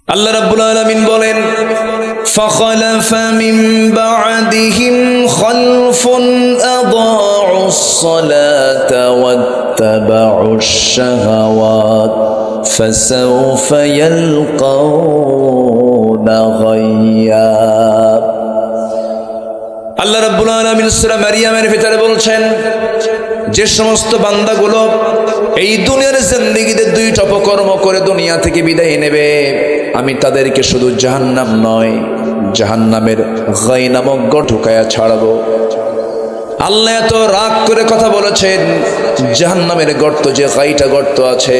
আল্লাহ রাব্বুল আলামিন বলেন, ফাখালাফা মিন বা'দিহিম খালফুন আদাউস সালাতা ওয়াত্তাবাউশ শাহাওয়াত ফাসাউফা ইয়ালকাউনা গায়্যা। আল্লাহ রাব্বুল আলামিন সূরা মারিয়ামের ভিতরে বলছেন, যে সমস্ত বান্দাগুলো এই দুনিয়ার জিন্দেগিতে দুইটা অপকর্ম করে দুনিয়া থেকে বিদায় নেবে, আমি তাদেরকে শুধু জাহান্নাম নয়, জাহান্নামের গাই নামক গর্ত ঢুকায়া ছাড়বো। আল্লাহ এত রাগ করে কথা বলেছেন, জাহান্নামের গর্ত, যে গাইটা গর্ত আছে,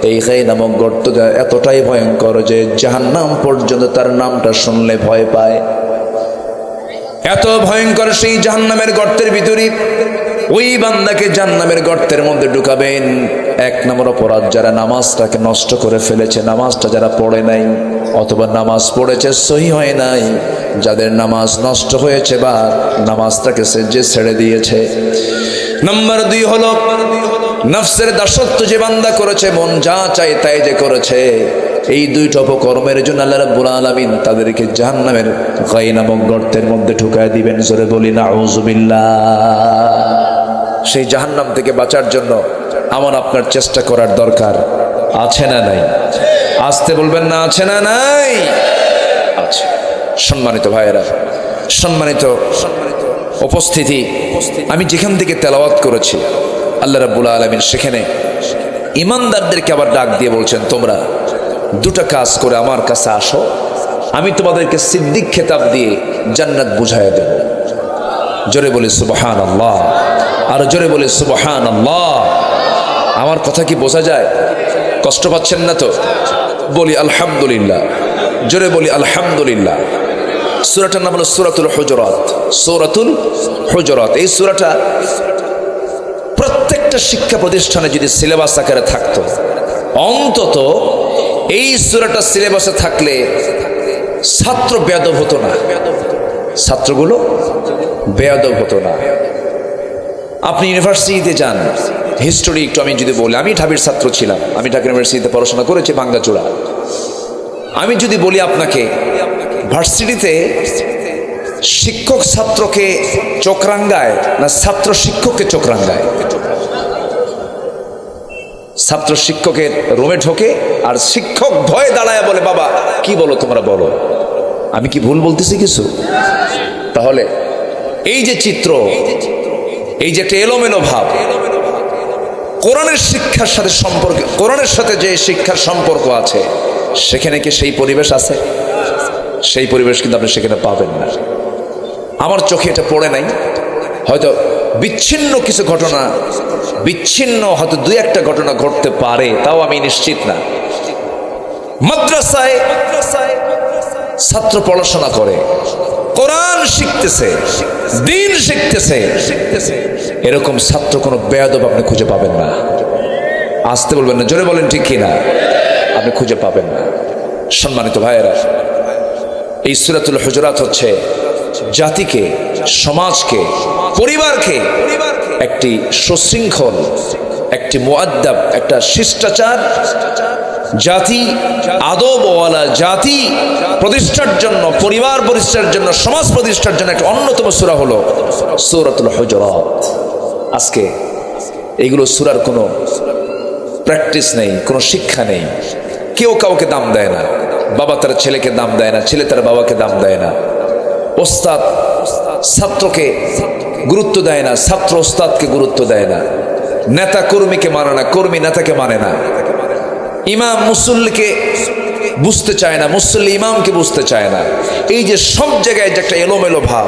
এই গাই নামক গর্তটা এতটাই ভয়ঙ্কর যে জাহান্নাম পর্যন্ত তার নামটা শুনলে ভয় পায়। এত ভয়ঙ্কর সেই জাহান্নামের গর্তের ভিতরে ওই বান্দাকে জাহান্নামের গর্তের মধ্যে ঢুকাবেন। এক নম্বর অপরাধ, যারা নামাজটাকে নষ্ট করে ফেলেছে, নামাজটা যারা পড়ে নাই অথবা নামাজ পড়েছে সহি হয় নাই, যাদের নামাজ নষ্ট হয়েছে বা নামাজটাকে যে ছেড়ে দিয়েছে। নাম্বার 2 হলো নফসের দাসত্ব যে বান্দা করেছে, মন যা চায় তাই যে করেছে। এই দুইটা অপকর্মের জন্য আল্লাহ রাব্বুল আলামিন তাদেরকে জাহান্নামের গাই নামক গর্তের মধ্যে ঢুকায় দিবেন। জোরে বলি নাউযুবিল্লাহ। সেই জাহান্নাম থেকে বাঁচার জন্য আমার আপনার চেষ্টা করার দরকার আছে না নাই? আসতে বলবেন না, আছে না নাই? আছে। সম্মানিত ভাইয়েরা, সম্মানিত উপস্থিতি, আমি যেখান থেকে তেলাওয়াত করেছি আল্লাহ রাব্বুল আলামিন সেখানে ঈমানদারদেরকে আবার ডাক দিয়ে বলছেন, তোমরা দুটো কাজ করে আমার কাছে আসো, আমি তোমাদেরকে সিদ্দিক খেতাব দিয়ে জান্নাত বুঝাইয়া দেব। জোরে বলি সুবহানাল্লাহ, আর জোরে বলি সুবহানাল্লাহ। আমার কথা কি বোঝা যায়? কষ্ট পাচ্ছেন না তো? বলি আলহামদুলিল্লাহ, জোরে বলি আলহামদুলিল্লাহ। সূরাটার নাম হলো সূরাতুল হুজুরাত। সূরাতুল হুজুরাত, এই সূরাটা প্রত্যেকটা শিক্ষা প্রতিষ্ঠানে যদি সিলেবাস আকারে থাকতো, অন্তত এই সূরাটা সিলেবাসে থাকলে ছাত্র বেয়াদব হতো না, ছাত্রগুলো বেয়াদব হতো না। আপনি ইউনিভার্সিটিতে যান, হিস্টোরি একটু আমি যদি বলি, আমি ঢাবির ছাত্র ছিলাম, আমি ঢাকা ইউনিভার্সিটিতে পড়াশোনা করেছি ভাঙ্গাচোরা। আমি যদি বলি আপনাকে, ভার্সিটিতে শিক্ষক ছাত্রকে চোখ রাঙ্গায় না ছাত্র শিক্ষককে চোখ রাঙ্গায়? ছাত্র শিক্ষকের রুমে ঢোকে আর শিক্ষক ভয়ে দাঁড়ায় বলে, বাবা কি বলো তোমরা বলো। আমি কি ভুল বলতেছি কিছু? তাহলে এই যে চিত্র, এই যে একটা এলোমেলো ভাব, কোরআনের শিক্ষার সাথে সম্পর্ক, কোরআনের সাথে যে শিক্ষার সম্পর্ক আছে, সেখানে কি সেই পরিবেশ আছে? সেই পরিবেশ কিন্তু আপনি সেখানে পাবেন না। আমার চোখে এটা পড়ে নাই, হয়তো বিচ্ছিন্ন কিছু ঘটনা, বিচ্ছিন্ন হয়তো 2-1টা ঘটনা ঘটতে পারে, তাও আমি নিশ্চিত না। মাদ্রাসায় ছাত্র পড়াশোনা করে, কোরআন শিখতেছে, দ্বীন শিখতেছে, এরকম ছাত্র কোনো বেয়াদব আপনি খুঁজে পাবেন না। আসতে বলবেন না, জোরে বলেন ঠিক কিনা? আপনি খুঁজে পাবেন না। সম্মানিত ভাইয়েরা, এই সূরাতুল হুজুরাত হচ্ছে জাতিকে, সমাজকে, পরিবারকে একটি সুশৃঙ্খল, একটি মুআদ্দাব, একটা শিষ্টাচার জাতি, আদবওয়ালা জাতি প্রতিষ্ঠার জন্য, পরিবার প্রতিষ্ঠার জন্য, সমাজ প্রতিষ্ঠার জন্য একটা অন্যতম সূরা হলো সূরাতুল হুজুরাত। আজকে এইগুলো সূরার কোনো প্র্যাকটিস নেই, কোনো শিক্ষা নেই, কেউ কাউকে দাম দেয় না। বাবা তার ছেলেকে দাম দেয় না, ছেলে তার বাবাকে দাম দেয় না। ওস্তাদ ছাত্রকে গুরুত্ব দেয় না, ছাত্র ওস্তাদকে গুরুত্ব দেয় না। নেতা কর্মীকে মানে না, কর্মী নেতাকে মানে না। ইমাম মুসল্লিকে বুঝতে চায় না, মুসল্লি ইমামকে বুঝতে চায় না। এই যে সব জায়গায় যে একটা এলোমেলো ভাব,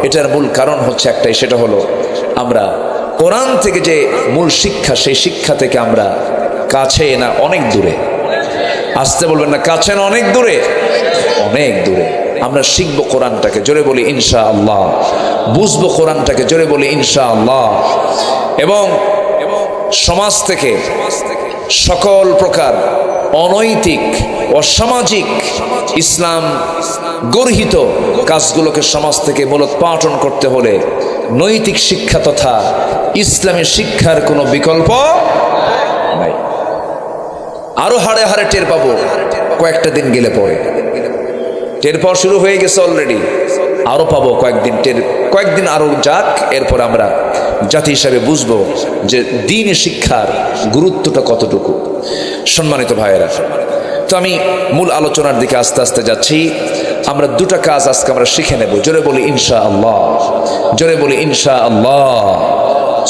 এটার মূল কারণ হচ্ছে একটাই, সেটা হলো আমরা কোরআন থেকে যে মূল শিক্ষা, সেই শিক্ষা থেকে আমরা কাছে না অনেক দূরে। আসতে বলবেন না, কাছে না অনেক দূরে? অনেক দূরে। আমরা শিখবো কোরআনটাকে, জোরে বলি ইনশাআল্লাহ। বুঝবো কোরআনটাকে, জোরে বলি ইনশাআল্লাহ। এবং সমাজ থেকে সকল প্রকার অনৈতিক, অসামাজিক, ইসলাম গর্হিত কাজগুলোকে সমাজ থেকে মূলোৎপাটন করতে হলে নৈতিক শিক্ষা তথা ইসলামী শিক্ষার কোনো বিকল্প নাই। আরো হাড়ে হাড়ে টের পাবো কয়েকটা দিন গেলে পরে। টের পাওয়া শুরু হয়ে গেছে অলরেডি, আরো পাবো কয়েকদিন আরো যাক, এরপর আমরা জাতি হিসাবে বুঝবো যে দ্বীনি শিক্ষার গুরুত্বটা কতটুকু। সম্মানিত ভাইয়েরা, তো আমি মূল আলোচনার দিকে আস্তে আস্তে যাচ্ছি। আমরা দুটা কাজ আজকে আমরা শিখে নেব। জোরে বলি ইনশাআল্লাহ, জোরে বলি ইনশাআল্লাহ।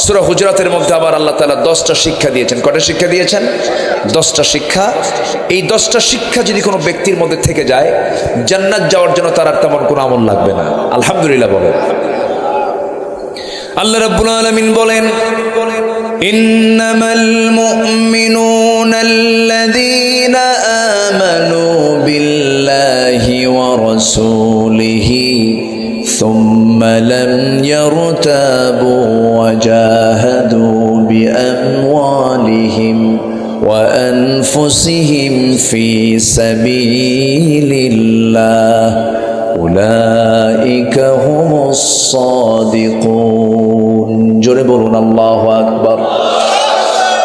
সূরা হুজরাতের মধ্যে আবার আল্লাহ তাআলা 10টা শিক্ষা দিয়েছেন। কয়টা শিক্ষা দিয়েছেন? 10টা শিক্ষা। এই 10টা শিক্ষা যদি কোনো ব্যক্তির মধ্যে থেকে যায়, জান্নাত যাওয়ার জন্য তার আর তেমন কোনো আমল লাগবে না। আলহামদুলিল্লাহ বলেন। আল্লাহ রাব্বুল আলামিন বলেন, ইন্নামাল মুমিনুনা আল্লাযীনা আমানু বিল্লাহি ওয়া রাসূলিহি সুম্মা লাম ইয়ারতাবু ওয়া জাহাদু বিআমওয়ালিহিম ওয়া আনফুসিহিম ফি সাবিলিল্লাহ উলাইকা হুমুস সাদিকুন। জোরে বলুন আল্লাহু আকবার।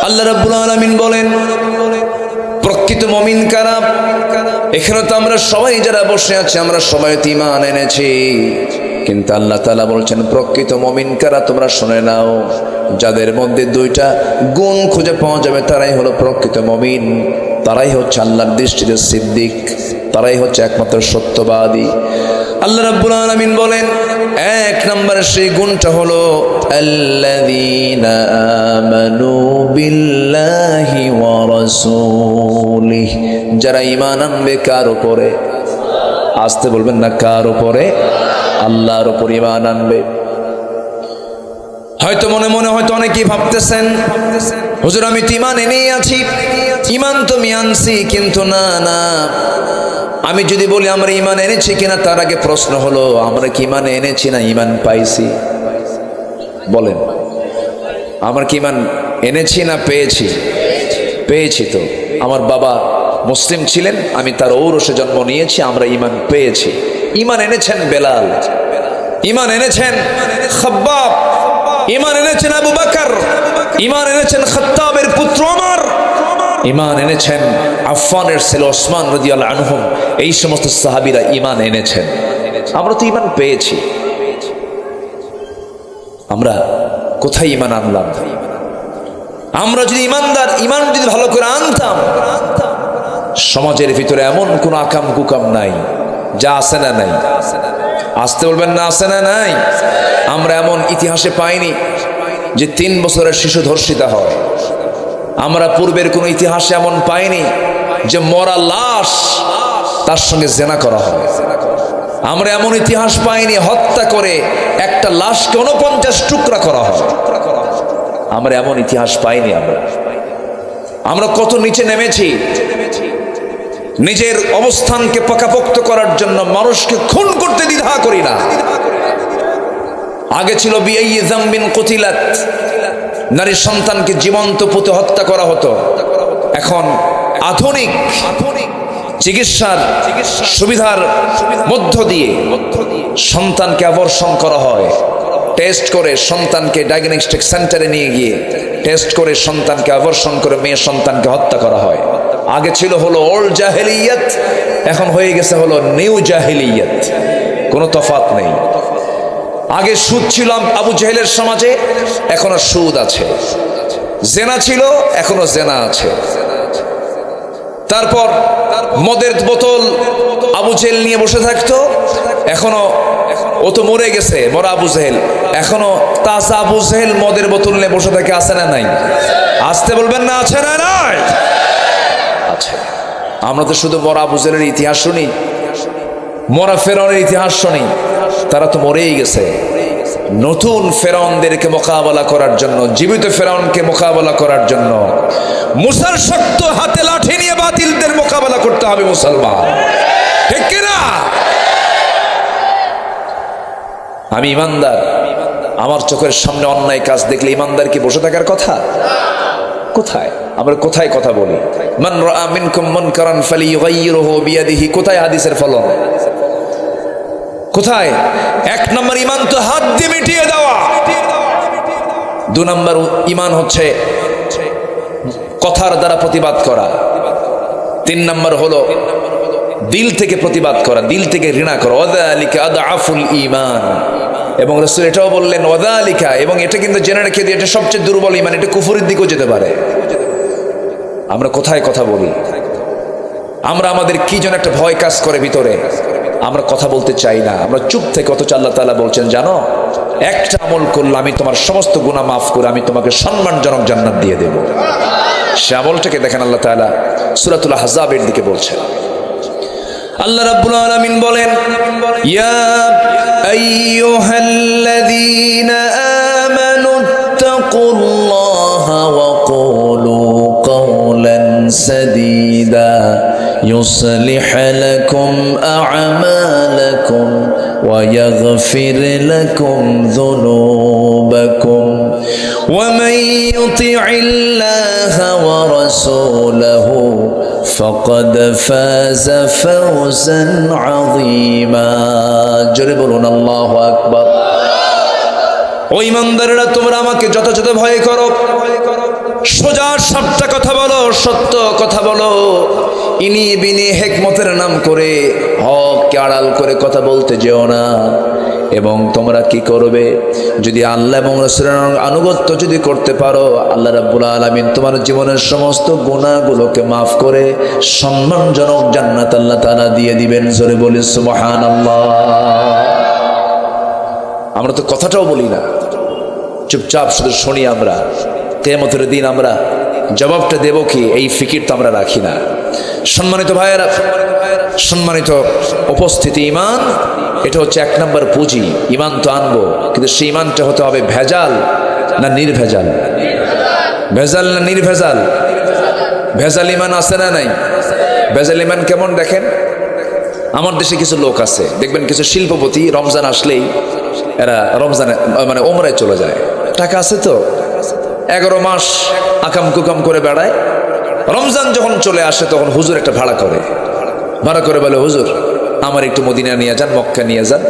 আল্লাহ রাব্বুল আলামিন বলেন, প্রকৃত মুমিন কারা? এখানে তো আমরা সবাই যারা বসে আছি, আমরা সবাই তো ঈমান এনেছি, কিন্তু আল্লাহ তাআলা বলছেন প্রকৃত মুমিন কারা তোমরা শুনে নাও। যাদের মধ্যে দুইটা গুণ খুঁজে পাওয়া যাবে তারাই হলো প্রকৃত মুমিন। তারাই হচ্ছে আল্লাহর দৃষ্টিতে সিদ্দিক, তারাই হচ্ছে একমাত্র সত্যবাদী। আল্লাহ রাব্বুল আলামিন বলেন, এক নম্বরে সেই গুণটা হলো আল্লাযীনা আমানু বিল্লাহি ওয়া রাসূলিহি। যারা ঈমান আনবে কার উপরে? আসতে বলবেন না, কার উপরে? আল্লাহর উপর ঈমান আনবে। হয়তো মনে মনে হয়তো অনেকেই ভাবতেছেন, হুজুর আমি তো ঈমান এনেই আছি, ঈমান তো আমি আনছি, কিন্তু না না, আমি যদি বলি আমরা ঈমান এনেছি কিনা, তার আগে প্রশ্ন হলো আমরা কি ঈমান এনেছি না ঈমান পাইছি? বলেন, আমরা কি ঈমান এনেছি না পেয়েছি? পেয়েছি। তো আমার বাবা মুসলিম ছিলেন, আমি তার ঔরসে জন্ম নিয়েছি, আমরা ঈমান পেয়েছি। ঈমান এনেছেন বেলাল, ঈমান এনেছেন খাব্বাব, ঈমান এনেছেন আবু বকর, ঈমান এনেছেন খাত্তাবের পুত্র ওমর, ঈমান এনেছেন আফফানের ছেলে ওসমান রাদিয়াল্লাহু আনহু। এই সমস্ত সাহাবীরা ঈমান এনেছেন। আমরা তো ঈমান পেয়েছি। আমরা কোথায় ঈমান আনলাম? আমরা যদি ঈমানদার, ঈমান যদি ভালো করে আনতাম, সমাজের ভিতরে এমন কোন আকাম কুকাম নাই, যা আছে না নাই? আসতে বলবেন না, আছে না নাই? আমরা এমন ইতিহাসে পাইনি যে 3 বছরের শিশু ধর্ষিতা হয়। আমরা পূর্বের কোন ইতিহাসে এমন পাইনি যে মরা লাশ তার সঙ্গে জেনা করা হয়। আমরা এমন ইতিহাস পাইনি হত্যা করে একটা লাশকে 49 টুকরা করা হয়। আমরা এমন ইতিহাস পাইনি। আমরা কত নিচে নেমেছি। নিজের অবস্থানকে পাকাপোক্ত করার জন্য মানুষকে খুন করতে দ্বিধা করি না। আগে ছিল বিআই যামবিন কুতিলাত, নারী সন্তানকে জীবন্ত পুঁতে হত্যা করা হতো। এখন আধুনিক চিকিৎসার সুবিধার মধ্য দিয়ে সন্তানকে অবর্ষণ করা হয়। টেস্ট করে সন্তানকে ডায়াগনস্টিক সেন্টারে নিয়ে গিয়ে টেস্ট করে সন্তানকে অবর্ষণ করে মেয়ে সন্তানকে হত্যা করা হয়। আগে ছিল হলো ওল্ড জাহেলিয়াত, এখন হয়ে গেছে হলো নিউ জাহেলিয়াত। কোনো তফাৎ নেই। আগে সুদ ছিল আবু জেহেলের সমাজে, এখনো সুদ আছে। জেনা ছিল, এখনো জেনা আছে। তারপর মদের বোতল আবু জেহেল নিয়ে বসে থাকতো, এখনো ও তো মরে গেছে, মরা আবু জেহেল, এখনো তাজা আবু জেহেল মদের বোতল নিয়ে বসে থাকে। আছে না নাই? আসতে বলবেন না, আছে না নাই? আছে। আমরা তো শুধু মরা আবু জেহেলের ইতিহাস শুনি, মরা ফেরাউনের ইতিহাস শুনি, তারা তো মরেই গেছে। নতুন ফেরাউনদেরকে মোকাবেলা করার জন্য, জীবিত ফেরাউনকে মোকাবেলা করার জন্য মুসার শক্ত হাতে লাঠি নিয়ে বাতিলদের মোকাবেলা করতে হবে মুসলমান, ঠিক কিনা? আমি ইমানদার, আমার চোখের সামনে অন্যায় কাজ দেখলে ইমানদার কি বসে থাকার কথা? কোথায় আমরা কোথায় কথা বলি? মান রাআ মিনকুম মুনকারান ফালিয়ুগাইয়িরহু বিয়াদিহি, কোথায় হাদিসের ফলন? কোথায়? 1 নম্বর ঈমান তো হাত দিয়ে মিটিয়ে দেওয়া। 2 নম্বর ঈমান হচ্ছে কথার দ্বারা প্রতিবাদ করা। তিন নম্বর হলো দিল থেকে প্রতিবাদ করা, দিল থেকে ঘৃণা করা। ওয়াযালিকা আদআফুল ঈমান। এবং রাসূল এটাও বললেন ওয়াযালিকা, এবং এটা কিন্তু জেনে রেখে দিয়ে, এটা সবচেয়ে দুর্বল ঈমান, এটা কুফরের দিকেও যেতে পারে। আমরা কোথায় কথা বলি, আমরা আমাদের কি যেন একটা ভয় কাজ করে ভিতরে, আমরা কথা বলতে চাই না, আমরা চুপ থেকে। অথচ আল্লাহ তাআলা বলছেন, জানো একটা আমল করলে আমি তোমার সমস্ত গুনাহ মাফ করে আমি তোমাকে সম্মানজনক জান্নাত দিয়ে দেব। সে আমলটাকে দেখেন আল্লাহ তাআলা সূরাতুল আহজাবের দিকে বলছেন। আল্লাহ রাব্বুল আলামিন বলেন, ইয়া আইয়ুহাল্লাযীনা আমানুত্তাকুল্লাহা ওয়া কুলু কাওলান সাদীদা يصلح لكم أعمالكم ويغفر لكم ذنوبكم ومن يطع الله ورسوله فقد فاز فوزا عظيما জোরে বলুন আল্লাহু আকবার। ও ঈমানদাররা, তোমরা আমাকে যথাযথ ভয় করো, সোজা সাপটা কথা বলো, সত্য কথা বলো, ইনি বিনি হিকমতের নাম করে হককে আড়াল করে কথা বলতে যেও না। এবং তোমরা কি করবে, যদি আল্লাহ এবং রাসূলের আনুগত্য যদি করতে পারো, আল্লাহ রাব্বুল আলামিন তোমার জীবনের সমস্ত গুনাহগুলোকে মাফ করে সম্মানজনক জান্নাত আল্লাহ তাআলা দিয়ে দিবেন। জোরে বলি সুবহানাল্লাহ। আমরা তো কথাটাও বলি না, চুপচাপ শুধু শুনি। আমরা কিয়ামতের দিন আমরা জবাবটা দেব কি, এই ফিকির তো আমরা রাখি না। সম্মানিত ভাইয়েরা, সম্মানিত উপস্থিতি, ঈমান এটা হচ্ছে এক নম্বর পুঁজি। ঈমান তো আনবো, কিন্তু সেই ঈমানটা হতে হবে ভেজাল না নির্ভেজাল? ভেজাল না নির্ভেজাল? ভেজাল ঈমান আছে না নাই? ভেজাল ঈমান কেমন দেখেন, আমার দেশে কিছু লোক আছে, দেখবেন কিছু শিল্পপতি রমজান আসলেই এরা রমজানে মানে ওমরায় চলে যায়। টাকা আছে তো, 11 মাস আকাম কুকাম করে বেড়ায়। রমজান যখন চলে আসে তখন হুজুর একটা ভাড়া করে বলে, হুজুর আমার একটু মদিনা নিয়ে যান, মক্কা নিয়ে যান,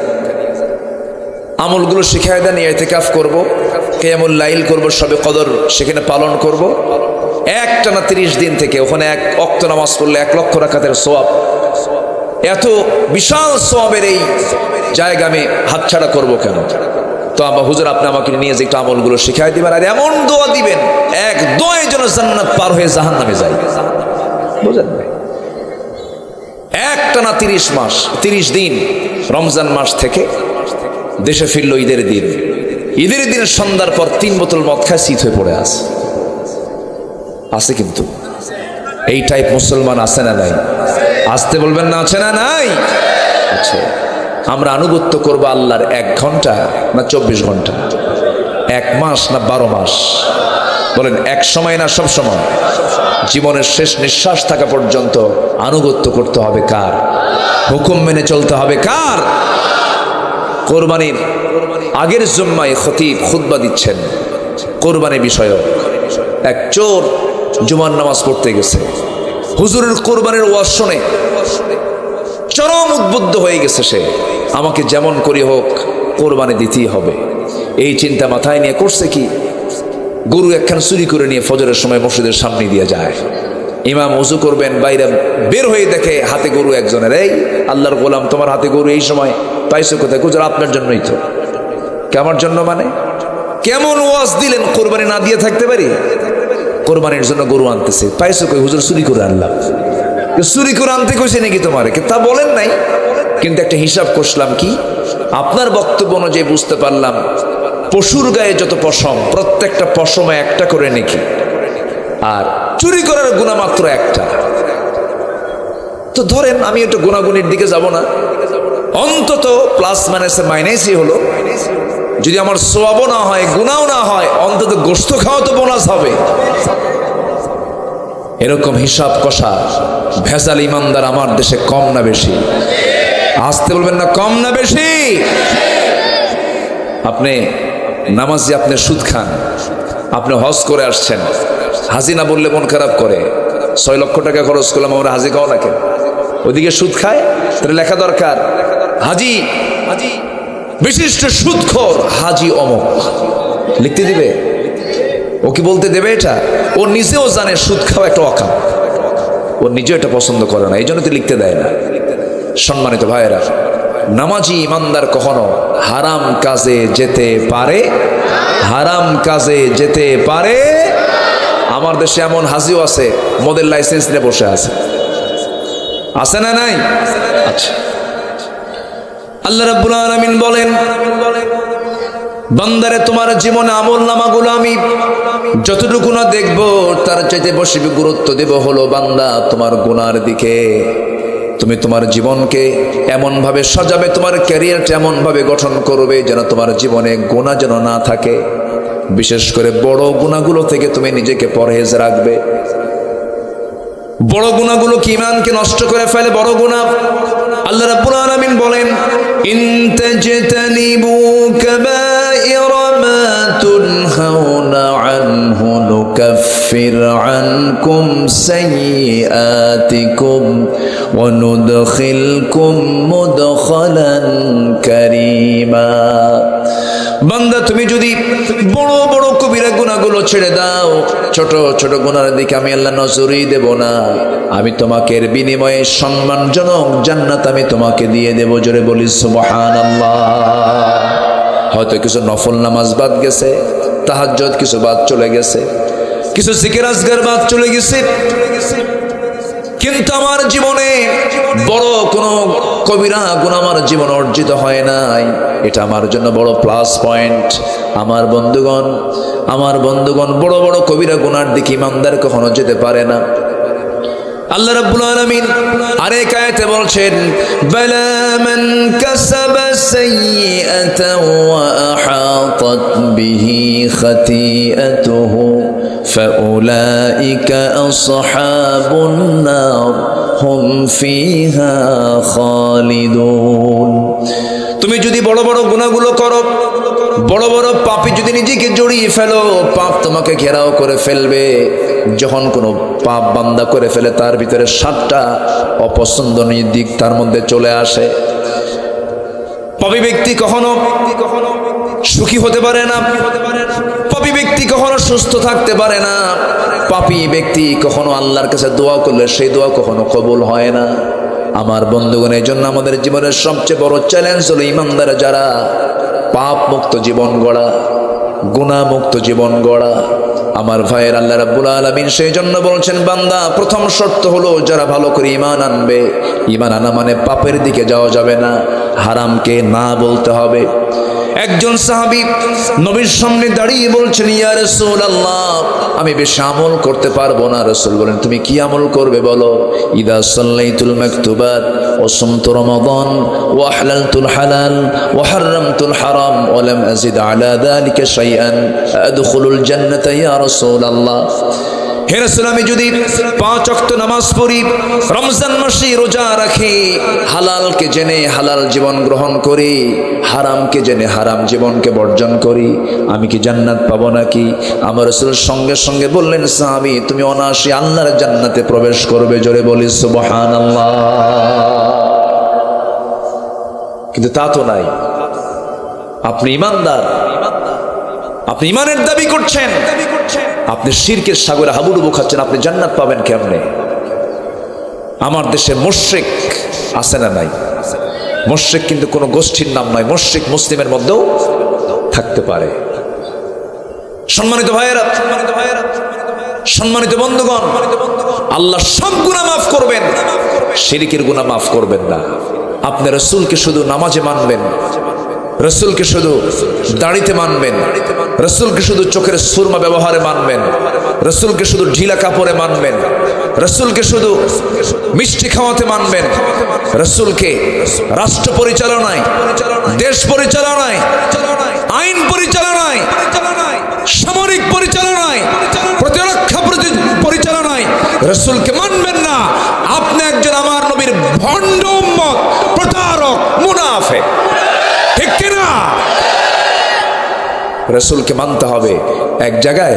আমলগুলো শিখায় দেন, ইতিকাফ করব, কিয়ামুল লাইল করব, শবে কদর সেখানে পালন করব। একটানা 30 দিন থেকে ওখানে এক ওয়াক্ত নামাজ পড়লে 1 লক্ষ রাকাতের সওয়াব। এত বিশাল সওয়াবের এই জায়গা আমি হাতছাড়া করব কেন? তো হুজুর আপনি আমাকে নিয়ে যে একটু আমলগুলো শিখাই দিবেন, আর এমন দোয়া দিবেন এক দোয়ায় যেন জান্নাত পার হয়ে জাহান্নামে যায়। বুঝলেন? একটানা 30 দিন রমজান মাস থেকে দেশে ফিরল ঈদের দিন। ঈদের দিন সন্ধ্যার পর 3 বোতল মদ খায় শীত হয়ে পড়ে আছে। কিন্তু এই টাইপ মুসলমান আছে না নাই? আসতে বলবেন না, আছে না নাই? আছে। আমরা আনুগত্য করব আল্লাহর 1 ঘন্টা না 24 ঘন্টা, 1 মাস না 12 মাস? বলেন, এক সময় না সব সময়? জীবনের শেষ নিঃশ্বাস থাকা পর্যন্ত আনুগত্য করতে হবে কার? হুকুম মেনে চলতে হবে কার? কোরবানির আগের জুম্মায় খতিব খুতবা দিচ্ছেন কোরবানি বিষয়ক। এক চোর জুমার নামাজ পড়তে গেছে, হুজুরের কোরবানির ওয়াজ শুনে চরম উদ্বুদ্ধ হয়ে গেছে। সে আমাকে যেমন করি হোক কোরবানি দিতেই হবে, এই চিন্তা মাথায় নিয়ে করছে কি, গরু একখান চুরি করে নিয়ে ফজরের সময় মসজিদের সামনে দিয়ে যায়। ইমাম ওযু করবেন, বাইরে বের হয়ে দেখে হাতে গরু একজনের। এই আল্লাহর গোলাম, তোমার হাতে গরু এই সময় পাইছো কোথায়? হুজুর আপনার জন্যই তো। কেমন জন্য মানে? কেমন ওয়াজ দিলেন, কোরবানি না দিয়ে থাকতে পারি? কোরবানির জন্য গরু আনতেছে, পাইছো কই? হুজুর চুরি করে আনলাম। চুরি করে আনতে কইছে নাকি তোমারে? তা বলেন নাই, কিন্তু একটা হিসাব করলাম কি, আপনার বক্তব্য অনুযায়ী বুঝতে পারলাম পশুর গায়ে যত পশম, প্রত্যেকটা পশমে একটা করে নাকি, আর চুরি করার গুনাহ মাত্র একটা। তো ধরেন আমি একটু গুনাগুনির দিকে যাব না, অন্তত প্লাস মাইনাসই হলো। যদি আমার সওয়াবও না হয়, গুনাহও না হয়, অন্তত গোশত খাওয়া তো বোনাস হবে। এরকম হিসাব কষা ভেজাল ইমানদার আমার দেশে কম না বেশি? আসতে বলবেন না, কম না বেশি? আপনি নামাজি, আপনি সুদ খান, আপনি হজ করে আসছেন, হাজি না বললে মন খারাপ করে। 6 লক্ষ টাকা খরচ করলাম, আমরা হাজি খাওয়া না কেন? ওইদিকে সুদ খায়, তাহলে লেখা দরকার হাজি বিশিষ্ট সুদখোর হাজি অমুক, লিখতে দিবে? ও কি বলতে দেবে এটা? ও নিজেও জানে সুদ খাওয়া একটা অকাম। ও নিজে এটা পছন্দ করে না, এই জন্য তো লিখতে দেয় না। সম্মানিত ভাইয়েরা, নামাজি ইমানদার কখনো হারাম কাজে যেতে পারে, হারাম কাজে যেতে পারে। আমার দেশে এমন হাজিও আছে মদের লাইসেন্স নিয়ে বসে আছে, আছে না নাই? আচ্ছা, আল্লাহ রাব্বুল আলামিন বলেন, বান্দারে তোমার জীবনে আমল নামাগুলো আমি যতটুকু না দেখবো তার চাইতে বেশি গুরুত্ব দেব হলো বান্দা তোমার গুনার দিকে। তুমি তোমার জীবনকে এমন ভাবে সাজাবে, তোমার ক্যারিয়ারটা এমন ভাবে গঠন করবে যেন তোমার জীবনে গুনাহ যেন না থাকে। বিশেষ করে বড় গুনাহগুলো থেকে তুমি নিজেকে পরহেজ রাখবে। বড় গুনাহগুলো কি ঈমানকে নষ্ট করে ফেলে, বড় গুনাহ। আল্লাহ রাব্বুল আলামিন বলেন, ইন তাজতানিবু কাবাইরা মা তুনহাউনা আনহু নুকাফির আনকুম সাইয়্যাতিকুম ওয়া নুদখিলকুম মুদখালান কারীমা। বান্দা তুমি যদি বড় বড় কবিরা গুনাহগুলো ছেড়ে দাও, ছোট ছোট গুনাহের দিকে আমি আল্লাহ নজরই দেব না। আমি তোমাকে এর বিনিময়ে সম্মানজনক জান্নাত আমি তোমাকে দিয়ে দেব। জোরে বলি সুবহানাল্লাহ। হয়তো কিছু নফল নামাজ বাদ গেছে, তাহাজ্জুদ কিছু বাদ চলে গেছে, কিছু জিকির আজগার বাদ চলে গেছে, কিন্তু আমার জীবনে বড় কোনো কবিরা গুনাহ আমার জীবনে অর্জিত হয় নাই। এটা আমার জন্য বড় প্লাস পয়েন্ট। আমার বন্ধুগণ বড় বড় কবিরা গুনার দিকে ইমানদার কখনো যেতে পারে না। আল্লাহ রাব্বুল আলামিন আরেক আয়াতে বলছেন, বালা মান কাসাবা সাইয়্যাতান ওয়া আহাতাত বিহি খাতিআতুহু ফাউলাইকা আসহাবুন নার হুম ফিহা খালিদুন। তুমি যদি বড় বড় গুনাহগুলো করো, বড় বড় পাপে যদি নিজেকে জড়িয়ে ফেলো, পাপ তোমাকে ঘেরাও করে ফেলবে। যখন কোনো পাপ বান্দা করে ফেলে তার ভিতরে 7টা অপছন্দনীয় দিক তার মধ্যে চলে আসে। পাপী ব্যক্তি কখনো সুখী হতে পারে না, পাপী ব্যক্তি কখনো সুস্থ থাকতে পারে না, পাপী ব্যক্তি কখনো আল্লাহর কাছে দোয়া করলে সেই দোয়া কখনো কবুল হয় না। আমার বন্ধুগণ, এই জন্য আমাদের জীবনের সবচেয়ে বড় চ্যালেঞ্জ হলো ইমানদার যারা পাপ মুক্ত জীবন গড়া, গুনাহ মুক্ত জীবন গড়া। আমার ভাইয়ের, আল্লাহ রাব্বুল আলামিন সেই জন্য বলছেন, বান্দা প্রথম শর্ত হলো যারা ভালো করে ঈমান আনবে। ঈমান আনা মানে পাপের দিকে যাওয়া যাবে না, হারামকে না বলতে হবে। একজন সাহাবী নবীর সামনে দাঁড়িয়ে বলছেন, ইয়া রাসূলুল্লাহ আমি বেশি আমল করতে পারবো না। রাসূল বলেন, তুমি কি আমল করবে বলো? ইদা সাল্লাইতুল মাকতুবাত ওয়া সুমতু রমাদান ওয়া হালালতুল হালাল ওয়া হারামতুল হারাম ওয়া লাম আযিদ আলা যালিকা শাইআন আদখুলুল জান্নাতা ইয়া রাসূলুল্লাহ। হে রাসূল, আমি যদি 5 ওয়াক্ত নামাজ পড়ি, রমজান মাসে রোজা রাখি, হালালকে জেনে হালাল জীবন গ্রহণ করি, হারামকে জেনে হারাম জীবনকে বর্জন করি, আমি কি জান্নাত পাবো নাকি? আমার রাসূল সঙ্গে সঙ্গে বললেন, সাহাবী তুমি অনায়াসে আল্লাহর জান্নাতে প্রবেশ করবে। জোরে বলি সুবহানাল্লাহ। কিন্তু তা তো নাই। আপনি ঈমানদার, আপনি ঈমানের দাবি করছেন, আপনি শিরকের সাগরে হাবুডুবু খাচ্ছেন, আপনি জান্নাত পাবেন কেমনে? আমার দেশে মুশরিক আছে না নাই? মুশরিক কিন্তু কোনো গোষ্ঠীর নাম নয়, মুশরিক মুসলিমের মধ্যেও থাকতে পারে। সম্মানিত ভাইয়েরা, সম্মানিত বন্ধুগণ, আল্লাহ সব গুনাহ মাফ করবেন, শিরকের গুনাহ মাফ করবেন না। আপনি রাসূলকে শুধু নামাজে মানবেন, রাসূলকে শুধু দাড়িতে মানবেন, রাসূলকে শুধু চোখের সুরমা ব্যবহারে মানবেন, রাসূলকে শুধু ঢিলা কাপড়ে মানবেন, রাসূলকে শুধু মিষ্টি খাওয়াতে মানবেন, রাসূলকে রাষ্ট্র পরিচালনায়, দেশ পরিচালনায়, আইন পরিচালনায়, সামরিক পরিচালনায়, প্রতিরক্ষা পরিচালনায় রাসূলকে মানবেন না। আপনি একজন আমার নবীর ভণ্ড উম্মত, প্রতারক, মুনাফিক। ঠিক কিনা? রাসূলকে মানতে হবে এক জায়গায়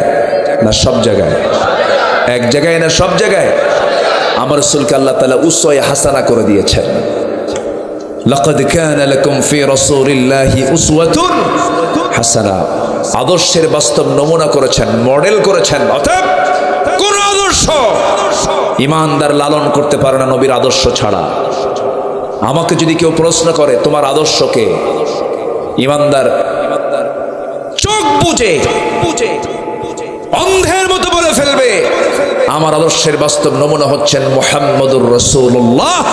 না সব জায়গায়? এক জায়গায় না সব জায়গায়? আমার রাসূলকে আল্লাহ তাআলা উসওয়া হাসানা করে দিয়েছেন। লাকাদ কানা লাকুম ফি রাসূলিল্লাহি উসওয়াতুন হাসানা, আদর্শের বাস্তব নমুনা করেছেন, মডেল করেছেন। অতএব কোন আদর্শ ইমানদার লালন করতে পারে না নবীর আদর্শ ছাড়া। আমাকে যদি কেউ প্রশ্ন করে তোমার আদর্শকে, ইমানদার চোখ বুজে অন্ধের মতো বলে ফেলবে আমার আদর্শের বাস্তব নমুনা হচ্ছেন মুহাম্মদুর রাসূলুল্লাহ।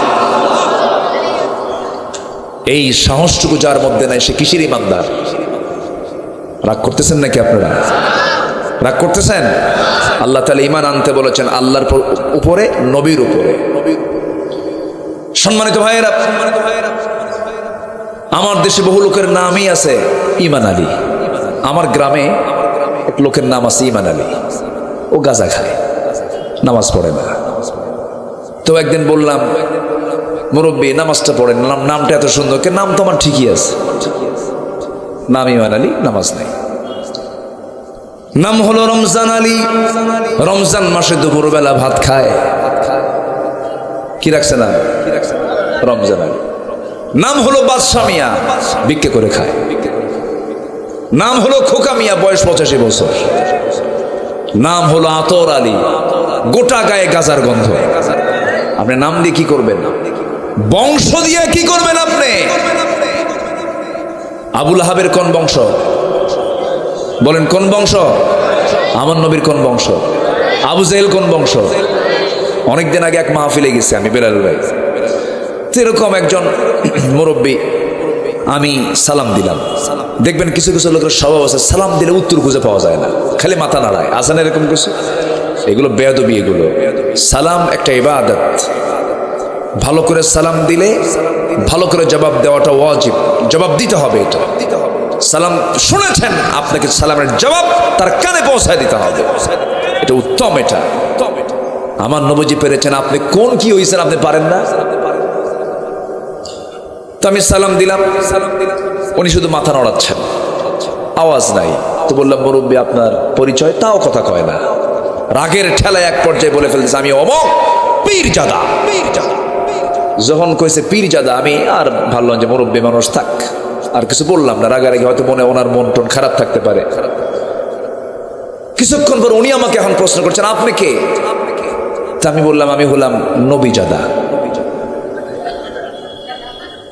এই সাহসটুকু যার মধ্যে নাই সে কিসের ইমানদার? রাগ করতেছেন নাকি আপনারা? রাগ করতেছেন? আল্লাহ তাআলা ঈমান আনতে বলেছেন আল্লাহর উপরে, নবীর উপরে। সম্মানিত ভাইয়েরা, আমার দেশে বহু লোকের নামই আছে ঈমান আলী। আমার গ্রামে এক লোকের নাম আছে ঈমান আলী। ও গাঁজা খায়, নামাজ পড়ে না। তো একদিন বললাম, মুরব্বী নামাজটা পড়েন, নামটা এত সুন্দর, কে নাম তো আমার ঠিকই আছে, নাম ঈমান আলী, নামাজ নাই। নাম হলো রমজান আলী। রমজান মাসে দুপুরবেলা ভাত খায়। কি রাখছে নাম? রমজান আলী। নাম হলো বাদশা মিয়া, ভিক্ষে করে খায়। নাম হলো খোকা মিয়া, বয়স 85 বছর। নাম হলো আতর আলী, গোটা গায়ে গাজার গন্ধ। আপনি নাম দিয়ে কি করবেন? বংশ দিয়ে কি করবেন আপনি? আবুল আহাবের কোন বংশ? বলেন কোন বংশ? আমার নবীর কোন বংশ? আবু জেহেল কোন বংশ? অনেকদিন আগে এক মাহফিলে গেছি আমি, বেলাল ভাই। এরকম একজন মুরব্বী, আমি সালাম দিলাম। দেখবেন কিছু কিছু লোকের স্বভাব আছে, সালাম দিলে উত্তর খুঁজে পাওয়া যায় না, খালি মাথা নাড়ায়। আছে না এরকম কিছু? এগুলো বেয়াদবি। এগুলো সালাম একটা ইবাদত। ভালো করে সালাম দিলে ভালো করে জবাব দেওয়াটা ওয়াজিব, জবাব দিতে হবে। এটা সালাম শুনেছেন, আপনাকে সালামের জবাব তার কানে পৌঁছায় দিতে হবে। এটা উত্তম। এটা আমার নবীজি পেরেছেন, আপনি কোন কি হয়েছেন আপনি পারেন না? তো আমি সালাম দিলাম, উনি শুধু মাথা নড়াচ্ছেন, আওয়াজ নাই। তো বললাম, মুরব্বী আপনার পরিচয়? তাও কথা কয় না। রাগের ঠেলায় এক পর্যায়ে বলে ফেলতেছে, আমি অমক পীরজাদা। যখন কইছে পীরজাদা, আমি আর ভাবলাম যে মুরব্বী মানুষ, থাক, আর কিছু বললাম না। রাগারাগি হয়তো মনে ওনার মন টন খারাপ থাকতে পারে। কিছুক্ষণ পর উনি আমাকে এখন প্রশ্ন করছেন, আপনি কে? তা আমি বললাম, আমি হলাম নবীজাদা।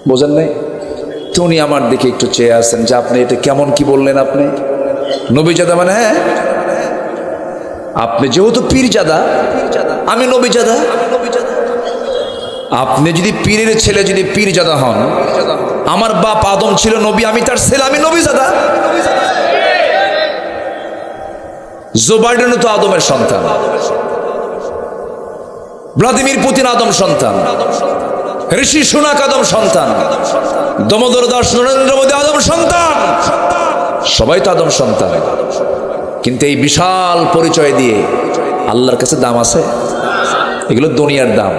বোঝেন নাই? তো উনি আমার দিকে একটু চেয়ে আসেন যে আপনি এটা কেমন কি বললেন? আপনি নবীজাদা মানে? হ্যাঁ, আপনি যেহেতু পীরজাদা, আমি নবীজাদা। আপনি যদি পীরের ছেলে, যদি পীরজাদা হন, আমার বাপ আদম ছিল নবী, আমি তার ছেলে, আমি নবীজাদা। জো বাইডেনও তো আদমের সন্তান, ভ্লাদিমির পুতিন আদম সন্তান, ঋষি সুনাক আদম সন্তান, দামোদর দাস নরেন্দ্র মোদী আদম সন্তান, সবাই তো আদম সন্তান। কিন্তু এই বিশাল পরিচয় দিয়ে আল্লাহর কাছে দাম আছে? এগুলো দুনিয়ার দাম।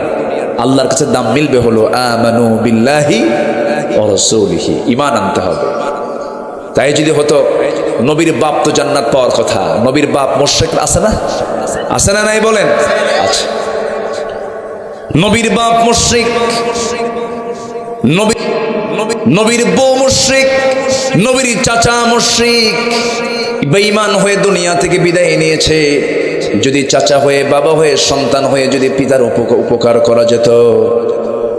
আল্লাহর কাছে দাম মিলবে হলো আমানু বিল্লাহি ওয়া রাসূলিহি, ঈমান আনতে হবে। তাই যদি হতো নবীর বাপ তো জান্নাত পাওয়ার কথা, নবীর বাপ মুশরিক আছে না? আছে না নাই বলেন? আচ্ছা, নবীর বাপ মুশরিক, নবীর বউ মুশরিক, নবীর চাচা মুশরিক, বেঈমান হয়ে দুনিয়া থেকে বিদায় নিয়েছে। যদি চাচা হয়ে, বাবা হয়ে, সন্তান হয়ে যদি পিতার উপকার করা যেত,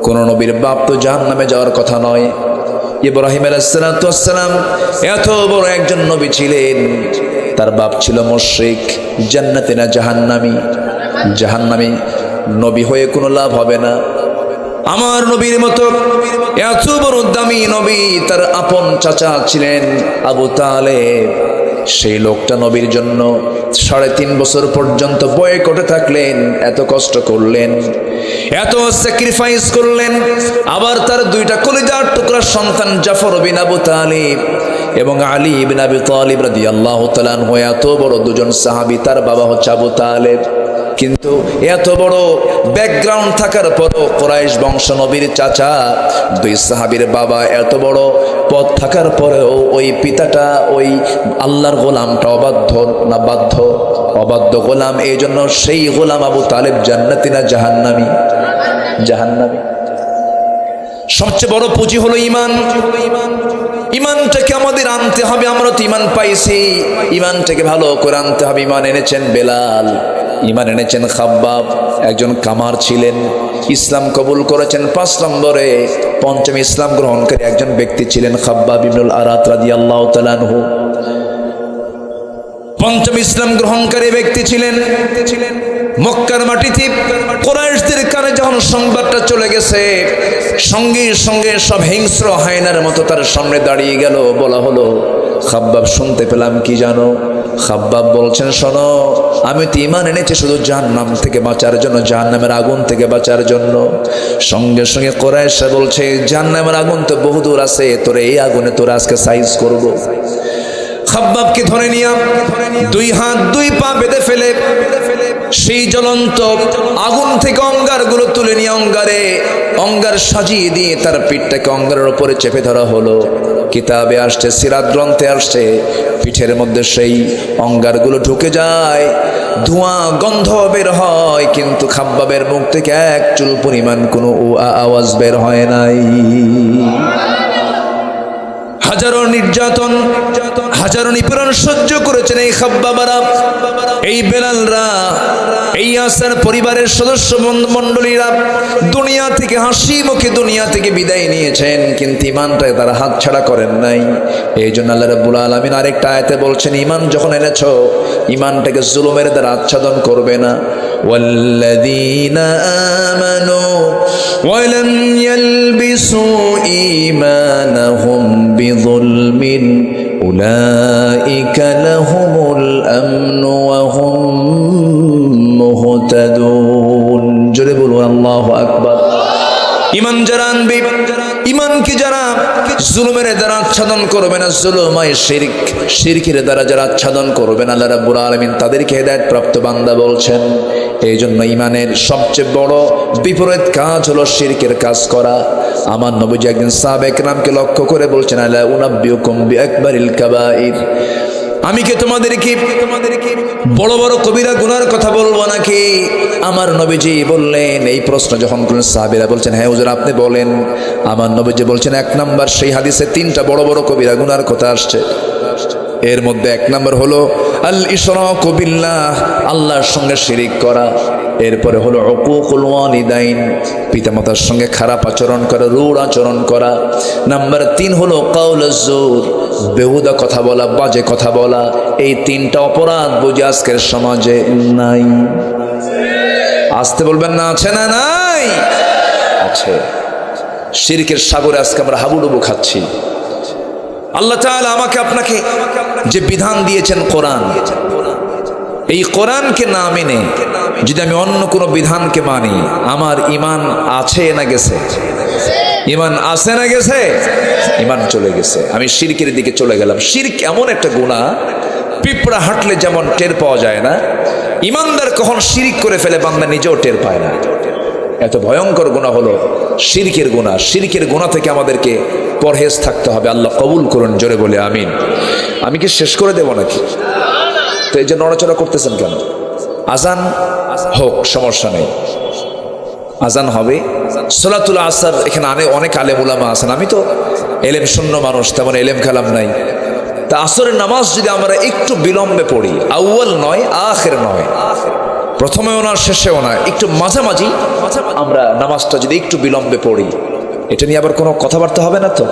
কোন নবীর বাপ তো জাহান্নামে যাওয়ার কথা নয়। ইব্রাহিম আলাইহিস সালাম এত বড় একজন নবী ছিলেন, তার বাপ ছিল মুশরিক, জান্নাতে না জাহান্নামী। জাহান্নামী নবী হয়ে কোনো লাভ হবে না। আমার নবীর মতো এত বড় দামি নবী, তার আপন চাচা ছিলেন আবু তালেব। সেই লোকটা নবীর জন্য 3.5 বছর পর্যন্ত বয়কটে থাকলেন, এত কষ্ট করলেন, এত স্যাক্রিফাইস করলেন। আবার তার 2টা কলিজার টুকরা সন্তান জাফর বিন আবু তালিব এবং আলী ইবনে আবি তালিব রাদিয়াল্লাহু তাআলা আনহু, এত বড় 2জন সাহাবী। তার বাবা হচ্ছে আবু তালেব। কিন্তু এত বড় ব্যাকগ্রাউন্ড থাকার পরও, কুরাইশ বংশ, নবীর চাচা, 2 সাহাবীর বাবা, এত বড় পদ থাকার পরেও ওই পিতাটা, ওই আল্লাহর গোলামটা অবাধ্য না বাধ্য? অবাধ্য গোলাম। এই জন্য সেই গোলাম আবু তালেব জান্নাতি না জাহান্নামী? জাহান্নামী। সবচেয়ে বড় পুঁজি হলো ঈমান। ঈমানটাকে আমাদের আনতে হবে। আমরা তো ঈমান পাইছি, ঈমানটাকে ভালো করে আনতে হবে। ঈমান এনেছেন বেলাল, ঈমান এনেছেন খাব্বাব, একজন কামার ছিলেন, ইসলাম কবুল করেছেন 5 নম্বরে। পঞ্চম ইসলাম গ্রহণকারী একজন ব্যক্তি ছিলেন খাব্বাব ইবনুল আরাত রাদিয়াল্লাহু তাআলা আনহু। পঞ্চম ইসলাম গ্রহণকারী ব্যক্তি ছিলেন। মক্কার মাটিতে কুরাইশদের কানে যখন সংবাদটা চলে গেছে, সঙ্গে সঙ্গে সব হিংস্র হায়নার মতো তার সামনে দাঁড়িয়ে গেল। বলা হলো, খাব্বাব শুনতে পেলাম কি জানো? খাব্বাব বলছেন, শোনো, আমি তো ঈমান এনেছি শুধু জাহান্নাম থেকে বাঁচার জন্য, জাহান্নামের আগুন থেকে বাঁচার জন্য। সঙ্গে সঙ্গে কুরাইশরা বলছে, জাহান্নামের আগুন তো বহুদূর আছে, তোরে এই আগুনে তোরা আজকে সাইজ করব। খাব্বাবকে ধরে নিয়ে 2 হাত 2 পা বেঁধে ফেলে সেই জ্বলন্ত আগুন থেকে অঙ্গারগুলো তুলে নিয়ে অঙ্গার সাজিয়ে দিয়ে তার পিঠটাকে অঙ্গারের উপরে চেপে ধরা হলো। কিতাবে আসছে, সিরাত গ্রন্থে আসছে, পিঠের মধ্যে সেই অঙ্গারগুলো ঢুকে যায়, ধোঁয়া গন্ধ বের হয়, কিন্তু খাব্বাবের মুখ থেকে এক চুল পরিমাণ কোনো আওয়াজ বের হয় নাই। হাজারো নির্যাতন, হাজারো নিপীড়ন সহ্য করেছেন এই খাব্বাবরা, এই বেলালরা, এই আসার পরিবারের সদস্য মণ্ডলীরা দুনিয়া থেকে হাসি মুখে দুনিয়া থেকে বিদায় নিয়েছেন, কিন্তু ঈমানটাকে তারা হাতছাড়া করেন নাই। এই জন্য আল্লাহ রাব্বুল আলামিন আরেকটা আয়াতে বলছেন, ঈমান যখন এনেছো, ঈমানটাকে জুলুমের দ্বারা আচ্ছাদন করবে না। ওয়াল্লাযীনা আমানু ওয়া লাম ইয়ালবিসু ঈমানাহুম বিযুলমিন উলাইকা লাহুমুল আমনু ওয়া হুম মুহতাদুন। জোরে বলুন আল্লাহু আকবার। ঈমান যারা আনবে, ঈমানকে যারা জুলুমের দ্বারা আচ্ছাদন করবে না, জুলুম আর শিরকের দ্বারা যারা আচ্ছাদন করবে না, আল্লাহ রাব্বুল আলামিন তাদেরকে হেদায়েত প্রাপ্ত বান্দা বলছেন। এই জন্য ঈমানের সবচেয়ে বড় বিপরীত কাজ হলো শিরকের কাজ করা। আমার নবীজি একদিন সাহাবা একরামকে লক্ষ্য করে বলছেন, আলা উনাব্বিউকুম বিআকবারিল কাবাইর, আমি কি তোমাদেরকে বড় বড় কবিরা গুনার কথা বলবো নাকি? আমার নবীজি বললেন, এই প্রশ্ন যখন কোন সাহাবীরা বলছেন, হ্যাঁ হুজুর আপনি বলেন। আমার নবীজি বলছেন, 1 নাম্বার সেই হাদিসে 3টা বড় বড় কবিরা গুনার কথা আসছে। এর মধ্যে 1 নাম্বার হলো আল ইশরাকু বিল্লাহ, আল্লাহর সঙ্গে শিরিক করা। এরপরে হলো উকুকুল ওয়ালিদাইন, পিতামাতার সঙ্গে খারাপ আচরণ করা, রূঢ় আচরণ করা। নাম্বার 3 হলো কাউলুজ জুর, বেহুদা কথা বলা, বাজে কথা বলা। এই 3টা অপরাধ বুঝি আজকের সমাজে নাই? আসতে বলবেন না, আছে না নাই? আছে। শিরকের সাগরে আজকে আমরা হাবুডুবু খাচ্ছি। আল্লাহ তাআলা আমাকে আপনাকে যে বিধান দিয়েছেন কোরআন, এই কোরআনকে না মেনে যদি আমি অন্য কোনো বিধানকে মানি, আমার ঈমান আছে না গেছে? ঈমান আছে না গেছে? ঈমান চলে গেছে। আমি শিরকের দিকে চলে গেলাম। শিরক এমন একটা গুনাহ, পিঁপড়া হাঁটলে যেমন টের পাওয়া যায় না, ঈমানদার কখন শিরক করে ফেলে বান্দা নিজেও টের পায় না। এত ভয়ঙ্কর গুনাহ হলো শিরকের গুনাহ। শিরকের গুনাহ থেকে আমাদেরকে পরহেজ থাকতে হবে। আল্লাহ কবুল করুন, জোরে বলে আমিন। আমি কি শেষ করে দেব নাকি? তো এই যে নড়াচড়া করতেছেন কেন? আজান হোক, সমস্যা নেই, আজান হবে। সালাতুল আসর এখানে অনেক আলেম উলামা আছেন, আমি তো এলেম শূন্য মানুষ, তেমন এলেম কালাম নাই। তা আসরের নামাজ যদি আমরা একটু বিলম্বে পড়ি, আউয়াল নয়, আখির নয়, প্রথমেও না শেষেও না, একটু মাঝামাঝি আমরা নামাজটা যদি একটু বিলম্বে পড়ি, এটা নিয়ে আবার কোনো কথাবার্তা হবে না তো?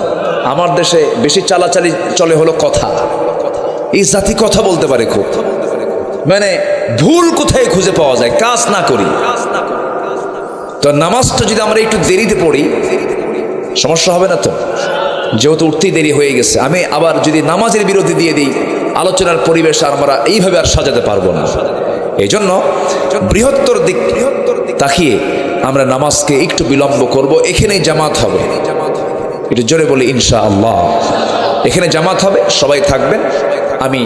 আমার দেশে বেশি চালাচালি চলে হলো কথা। এই জাতি কথা বলতে পারে খুব, মানে ভুল কোথায় খুঁজে পাওয়া যায়, কাজ না করি। তো নামাজটা যদি আমরা একটু দেরিতে পড়ি, সমস্যা হবে না তো? যেহেতু উঠতেই দেরি হয়ে গেছে, আমি আবার যদি নামাজের বিরতি দিয়ে দিই, আলোচনার পরিবেশ আমরা এইভাবে আর সাজাতে পারবো না। এই জন্য বৃহত্তর দিক তাকিয়ে আমরা নামাজকে একটু বিলম্ব করব। এখানেই জামাত হবে, একটু জোরে বলি ইনশাআল্লাহ। এখানে জামাত হবে, সবাই থাকবেন। আমি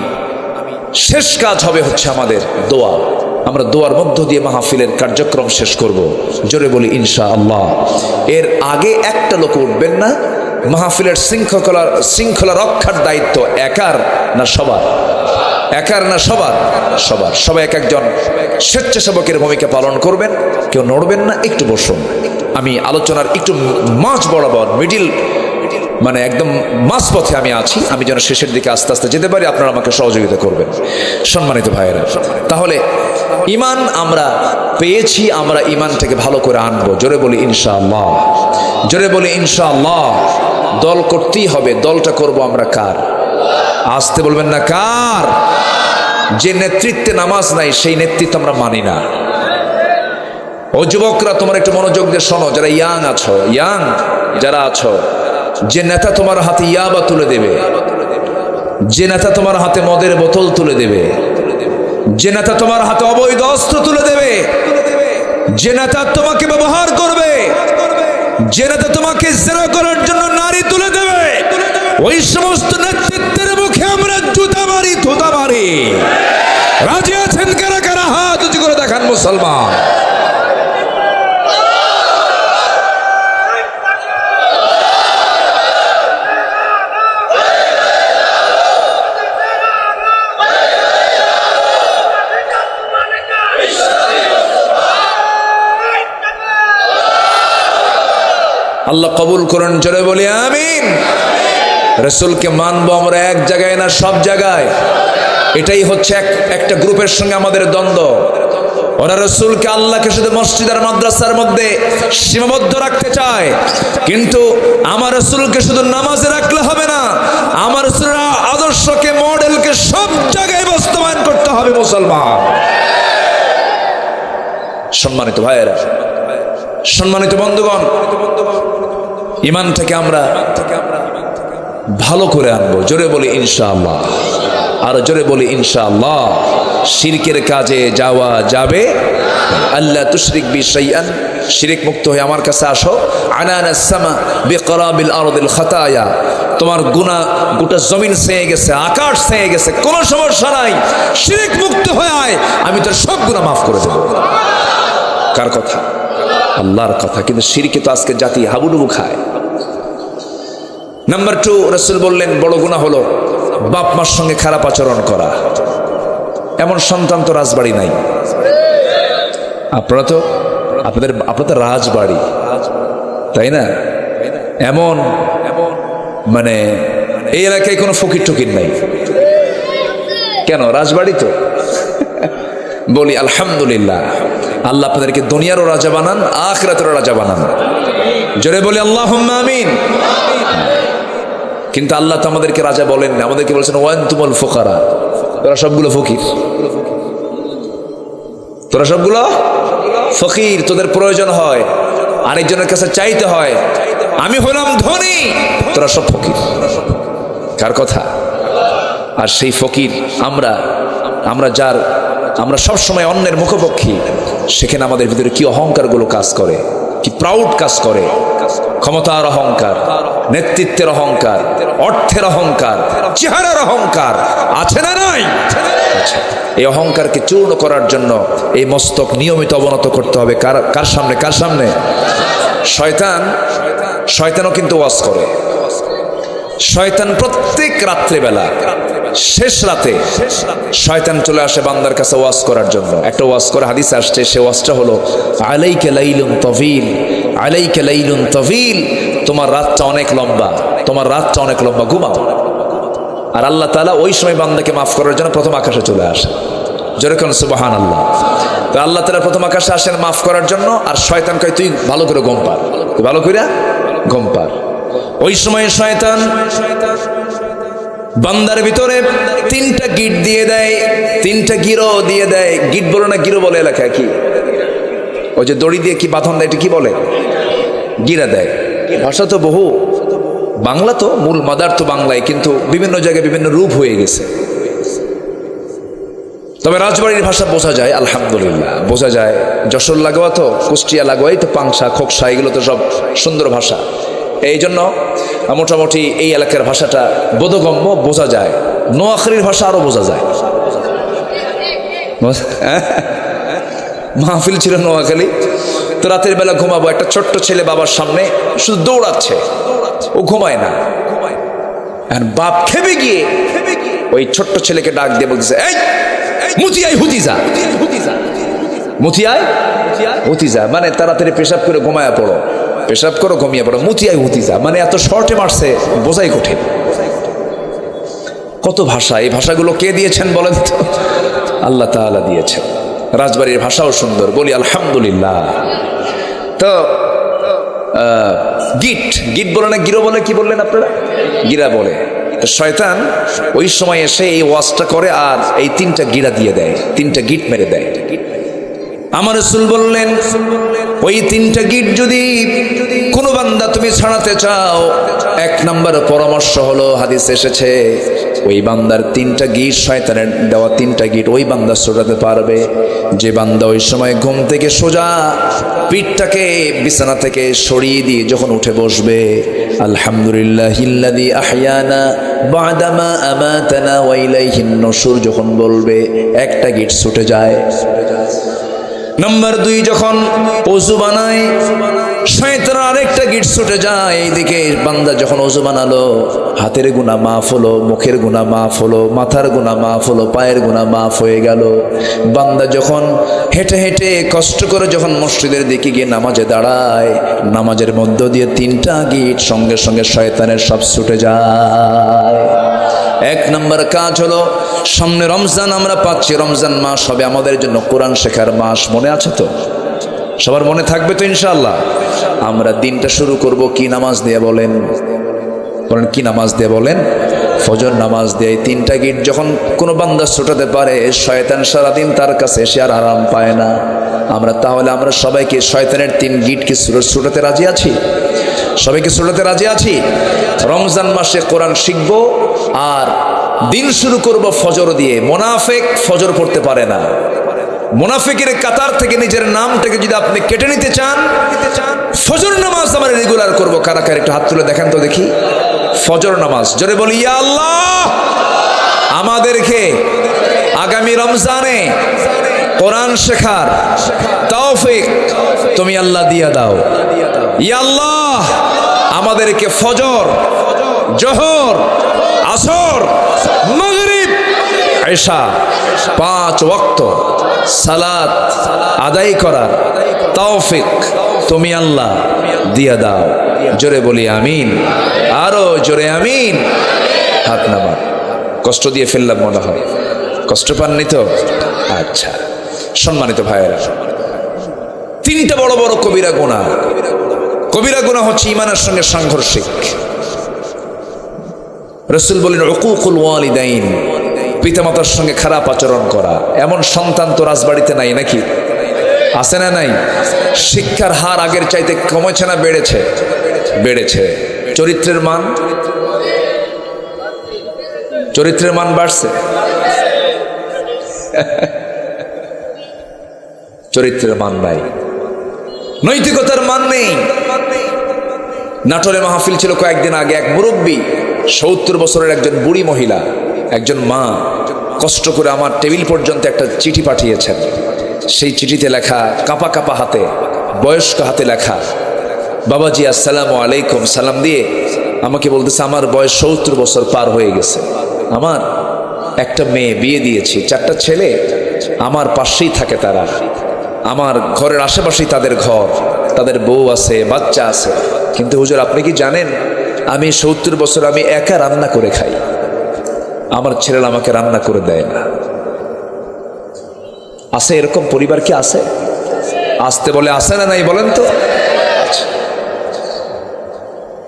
শেষ কাজ হবে হচ্ছে আমাদের দোয়া। আমরা দোয়ার মধ্য দিয়ে মাহফিলের কার্যক্রম শেষ করব, জোরে বলি ইনশাআল্লাহ। এর আগে একটা লোক উঠবেন না। মাহফিলের শৃঙ্খলা রক্ষার দায়িত্ব একার না সবার? একার না সবার? সবার। সবাই এক একজন স্বেচ্ছাসেবকের ভূমিকা পালন করবেন। কেউ নড়বেন না, একটু বসুন। আমি আলোচনার একটু মাঝ বরাবর, মিডিল, মানে একদম মাঝপথে আমি আছি। আমি যেন শেষের দিকে আস্তে আস্তে যেতে পারি, আপনারা আমাকে সহযোগিতা করবেন, সম্মানিত ভাইয়েরা। তাহলে ইমান আমরা পেয়েছি, আমরা ইমানটাকে ভালো করে আনবো। জোরে বলি ইনশাআল্লাহ, জোরে বলি ইনশাআল্লাহ। দল করতেই হবে, দলটা করব আমরা কার? আসতে বলবেন না, কার? যে নেতৃত্বে নামাজ নাই সেই নেতৃত্ব আমরা মানি না। ও যুবকরা, তোমার একটু মনোযোগ দিয়ে শোনো, যারা ইয়াং আছো, ইয়াং যারা আছো, যে নেতা তোমার হাতে ইয়াবা তুলে দেবে, যে নেতা তোমার হাতে মদের বোতল তুলে দেবে, যে নেতা তোমার হাতে অবৈধ অস্ত্র তুলে দেবে, যে নেতা তোমাকে ব্যবহার করবে, যে নেতা তোমাকে জেরা করার জন্য নারী তুলে দেবে, ওই সমস্ত নেতৃত্বের মুখে আমরা জুতা মারি, থুতা মারি। রাজি আছেন কারা কারা? হাত উঁচু করে দেখান মুসলমান। আল্লাহ কবুল করুন, জোরে বলি আমিন। রাসূলকে মানবো আমরা এক জায়গায় না, সব জায়গায়। এটাই হচ্ছে একটা গ্রুপের সঙ্গে আমাদের দ্বন্দ্ব। ওরা রাসূলকে, আল্লাহকে শুধু মসজিদ আর মাদ্রাসার মধ্যে সীমাবদ্ধ রাখতে চায়, কিন্তু আমার রাসূলকে শুধু নামাজে রাখলে হবে না, আমার রাসূলের আদর্শকে, মডেলকে সব জায়গায় বাস্তবায়ন করতে হবে মুসলমান। সম্মানিত ভাইয়েরা, সম্মানিত বন্ধুগণ, ইমানটাকে আমরা ভালো করে আনবো। জোরে বলি ইনশাআল্লাহ, আর জোরে বলি ইনশাআল্লাহ। শিরকের কাজে যাওয়া যাবে, আল্লাহ তুশরিক বি শাইআন, শিরক মুক্ত হয়ে আমার কাছে আসো। আনানাস সামা বিকরাবিল আরদিল খাতায়া, তোমার গুনাহ গোটা জমিন ছেয়ে গেছে, আকাশ ছেয়ে গেছে, কোনো সমস্যা নাই, শিরক মুক্ত হয়ে আয়, আমি তোর সব গুনাহ মাফ করে দেব। কার কথা? আল্লাহর কথা। কিন্তু শিরকে তো আজকে জাতি হাবুডুবু খায়। নাম্বার 2, রাসূল বললেন বড় গুনাহ হলো বাপ মার সঙ্গে খারাপ আচরণ করা। এমন সন্তান তো রাজবাড়ি নাই। আপনারা তো আপনাদের রাজবাড়ি, তাই না? এমন মানে এই এলাকায় কোনো ফকির টকির নাই। কেন? রাজবাড়ি তো। বলি আলহামদুলিল্লাহ, আল্লাহ আপনাদেরকে দুনিয়ারও রাজা বানান, আখিরাতেরও রাজা বানান। জোরে বলি আল্লাহুম্মা আমিন। কিন্তু আল্লাহ তো আমাদেরকে রাজা বলেন না, আমাদেরকে বলছেন ওয়ান্তুমুল ফুকারা, তোরা সবগুলো ফকির, তোরা সবগুলো ফকির, তোদের প্রয়োজন হয় আরেকজনের কাছে চাইতে হয়। আমি হলাম ধনী, তোরা সব ফকির। কার কথা? আর সেই ফকির আমরা সব সময় অন্যের মুখপক্ষী। সেখানে আমাদের ভিতরে কি অহংকারগুলো কাজ করে, কি প্রাউড কাজ করে। ক্ষমতার অহংকার, নেতৃত্বের অহংকার, অর্থের অহংকার, চেহারার অহংকার আছে না নাই? এই অহংকারকে চূর্ণ করার জন্য এই মস্তক নিয়মিত অবনত করতে হবে। কার সামনে? কার সামনে? শয়তানও কিন্তু ওয়াজ করে। শয়তান প্রত্যেক রাত্রিবেলা, শেষ রাতে শয়তান চলে আসে বান্দার কাছে ওয়াজ করার জন্য। একটা ওয়াজ করে হাদিসে আসছে, সে ওয়াজটা হলো আলাইকা লাইলুন তাওয়িল, আলাইকা লাইলুন তাওয়িল, তোমার রাতটা অনেক লম্বা, তোমার রাতটা অনেক লম্বা, ঘুমাও। আর আল্লাহ তাআলা ওই সময় বান্দাকে মাফ করার জন্য প্রথম আকাশে চলে আসে। জোরে কোন সুবহানাল্লাহ। তো আল্লাহ তাআলা প্রথম আকাশে আসেন মাফ করার জন্য, আর শয়তান কয় তুই ভালো করে ঘুম পার, ভালো করে ঘুম পার। ওই সময় শয়তান বান্দার ভিতরে 3টা গিট দিয়ে দেয়, 3টা গিরো দিয়ে দেয়। গিট বলে না গিরো বলে এলাকায়? কি ওই যে দড়ি দিয়ে কি বাঁধন দেয়, এটা কি বলে? গিরা দেয়। ভাষা তো বহু, বাংলা তো মূল মাদার তো বাংলায়, কিন্তু বিভিন্ন জায়গায় বিভিন্ন রূপ হয়ে গেছে। তবে রাজবাড়ির ভাষা বোঝা যায়, আলহামদুলিল্লাহ বোঝা যায়। যশোর লাগোয়া তো, কুষ্টিয়া লাগোয়াই তো, পাংশা খোকসা এগুলো তো সব সুন্দর ভাষা। এই জন্য মোটামুটি এই এলাকার ভাষাটা বোধগম্য, বোঝা যায়। নোয়াখালীর ভাষা আরো বোঝা যায়। মাহফিল ছিল নোয়াখালী, তো রাতের বেলা ঘুমাবো, একটা ছোট্ট ছেলে বাবার সামনে শুধু দৌড়াচ্ছে, ও ঘুমায় না। বাপ খেপে গিয়ে ওই ছোট্ট ছেলেকে ডাক দিয়ে বলতেছে, এই মুতিয়াই হুতিজা, মুতিয়াই হুতিজা, মানে তাড়াতাড়ি পেশাব করে ঘুমায়া পড়ো, পেশাব করো ঘুমিয়ে পড়ো, মুতিয়াই হুতিজা, মানে এত শর্টে মারছে বোঝাই কঠিন। কত ভাষা, এই ভাষাগুলো কে দিয়েছেন বলেন তো? আল্লাহ তাআলা দিয়েছেন। রাজবাড়ির ভাষাও সুন্দর, বলি আলহামদুলিল্লাহ। তো গিট গিট বলে না গিরো বলে, কি বললেন আপনারা? গিরা বলে। তো শয়তান ওই সময় এসে এই ওয়াজটা করে আর এই 3টা গিরা দিয়ে দেয়, 3টা গিট মেরে দেয়। আমার রাসূল বললেন, ওই 3টা গিট যদি কোনো বান্দা তুমি ছাড়াতে চাও, 1 নম্বর পরামর্শ হলো, হাদিস এসেছে, ওই বান্দার 3টা গিট, শয়তানের দেওয়া 3টা গিট ওই বান্দা ছোটাতে পারবে যে বান্দা ওই সময় ঘুম থেকে সোজা পিঠটাকে বিছানা থেকে সরিয়ে দিয়ে যখন উঠে বসবে, আলহামদুলিল্লাহিল্লাযী আহইয়ানা বা'দামা আমাতানা ওয়া ইলাইহিন নুশুর যখন বলবে, 1টা গিট ছুটে যায়। নাম্বার 2, যখন ওযু বানায়, শয়তানের আরেকটা গিট ছুটে যায়। এইদিকে বান্দা যখন ওযু বানালো, হাতের গুনাহ মাফ হলো, মুখের গুনাহ মাফ হলো, মাথার গুনাহ মাফ হলো, পায়ের গুনাহ মাফ হয়ে গেল। বান্দা যখন হেঁটে হেঁটে কষ্ট করে যখন মসজিদের দিকে গিয়ে নামাজে দাঁড়ায়, নামাজের মধ্য দিয়ে 3টা গিট সঙ্গে সঙ্গে শয়তানের সব ছুটে যায়। 1 নম্বর কাজ হলো, সামনে রমজান আমরা পাচ্ছি, রমজান মাস হবে আমাদের জন্য কোরআন শেখার মাস। মনে আছে তো? সবার মনে থাকবে তো ইনশাআল্লাহ? আমরা দিনটা শুরু করব কি নামাজ দিয়ে বলেন? বলেন কি নামাজ দিয়ে বলেন? ফজর নামাজ দিয়ে। 3টা গিট যখন কোনো বান্দা ছোটাতে পারে, শয়তান সারাদিন তার কাছে এসে আর আরাম পায় না। তাহলে আমরা সবাইকে শয়তানের 3 গিটকে ছোটাতে রাজি আছি? সবাইকে ছোটাতে রাজি আছি? রমজান মাসে কোরআন শিখব আর দিন শুরু করব ফজর দিয়ে। মুনাফিক ফজর পড়তে পারে না। মুনাফিকের কাতার থেকে নিজের নামটাকে যদি আপনি কেটে নিতে চান, ফজর নামাজ আমরা রেগুলার করব। কারা কারা একটু হাত তুলে দেখেন তো দেখি। ফজর নামাজ জোরে বলি, ইয়া আল্লাহ, আমাদেরকে আগামী রমজানে কোরআন শেখার তৌফিক তুমি আল্লাহ দিয়া দাও। ইয়া আল্লাহ, আমাদেরকে ফজর, জোহর, আসর, মাগরিব, ইশা 5 ওয়াক্ত সালাত আদায় করার তৌফিক তুমি আল্লাহ দিয়া দাও। জোরে বলি আমিন, আরো জোরে আমিন। হাত নামা। কষ্ট দিয়ে ফেললাম মনে হয়, কষ্ট পাননি তো? আচ্ছা, সম্মানিত ভাইয়েরা, 3টা বড় বড় কবিরা গুনাহ। কবিরা গুনাহ হচ্ছে ঈমানের সঙ্গে সাংঘর্ষিক। রাসূল বলেন, উকুকুল ওয়ালিদাইন, পিতামাতার সঙ্গে খারাপ আচরণ করা। এমন সন্তান তো রাজবাড়িতে নাই নাকি? আছে না নাই? শিক্ষার হার আগের চাইতে কমেছে না বেড়েছে? বেড়েছে। চরিত্রের মান, চরিত্রের মান বাড়ছে। চরিত্রের মান নাই, নৈতিকতার মান নেই। নাটোরে মাহফিল ছিল কয়েকদিন আগে। এক মুরব্বী, 70 বছরের একজন বুড়ি মহিলা, একজন মা কষ্ট করে আমার টেবিল পর্যন্ত একটা চিঠি পাঠিয়েছেন। সেই চিঠিতে লেখা, কাঁপা কাঁপা হাতে, বয়স্ক হাতে লেখা, বাবাজি আসসালামু আলাইকুম সালাম দিয়ে আমাকে বলতেছে, আমার বয়স 70 বছর পার হয়ে গেছে, আমার একটা মেয়ে বিয়ে দিয়েছি, 4টা ছেলে আমার পাশেই থাকে, তারা আমার ঘরের আশেপাশেই তাদের ঘর, তাদের বউ আছে, বাচ্চা আছে, কিন্তু হুজুর আপনি কি জানেন আমি 70 বছর আমি একা রান্না করে খাই, আমার ছেলেরা আমাকে রান্না করে দেয় না। আছে এরকম পরিবার কি আছে? আসতে বলে আছে না নাই বলেন তো?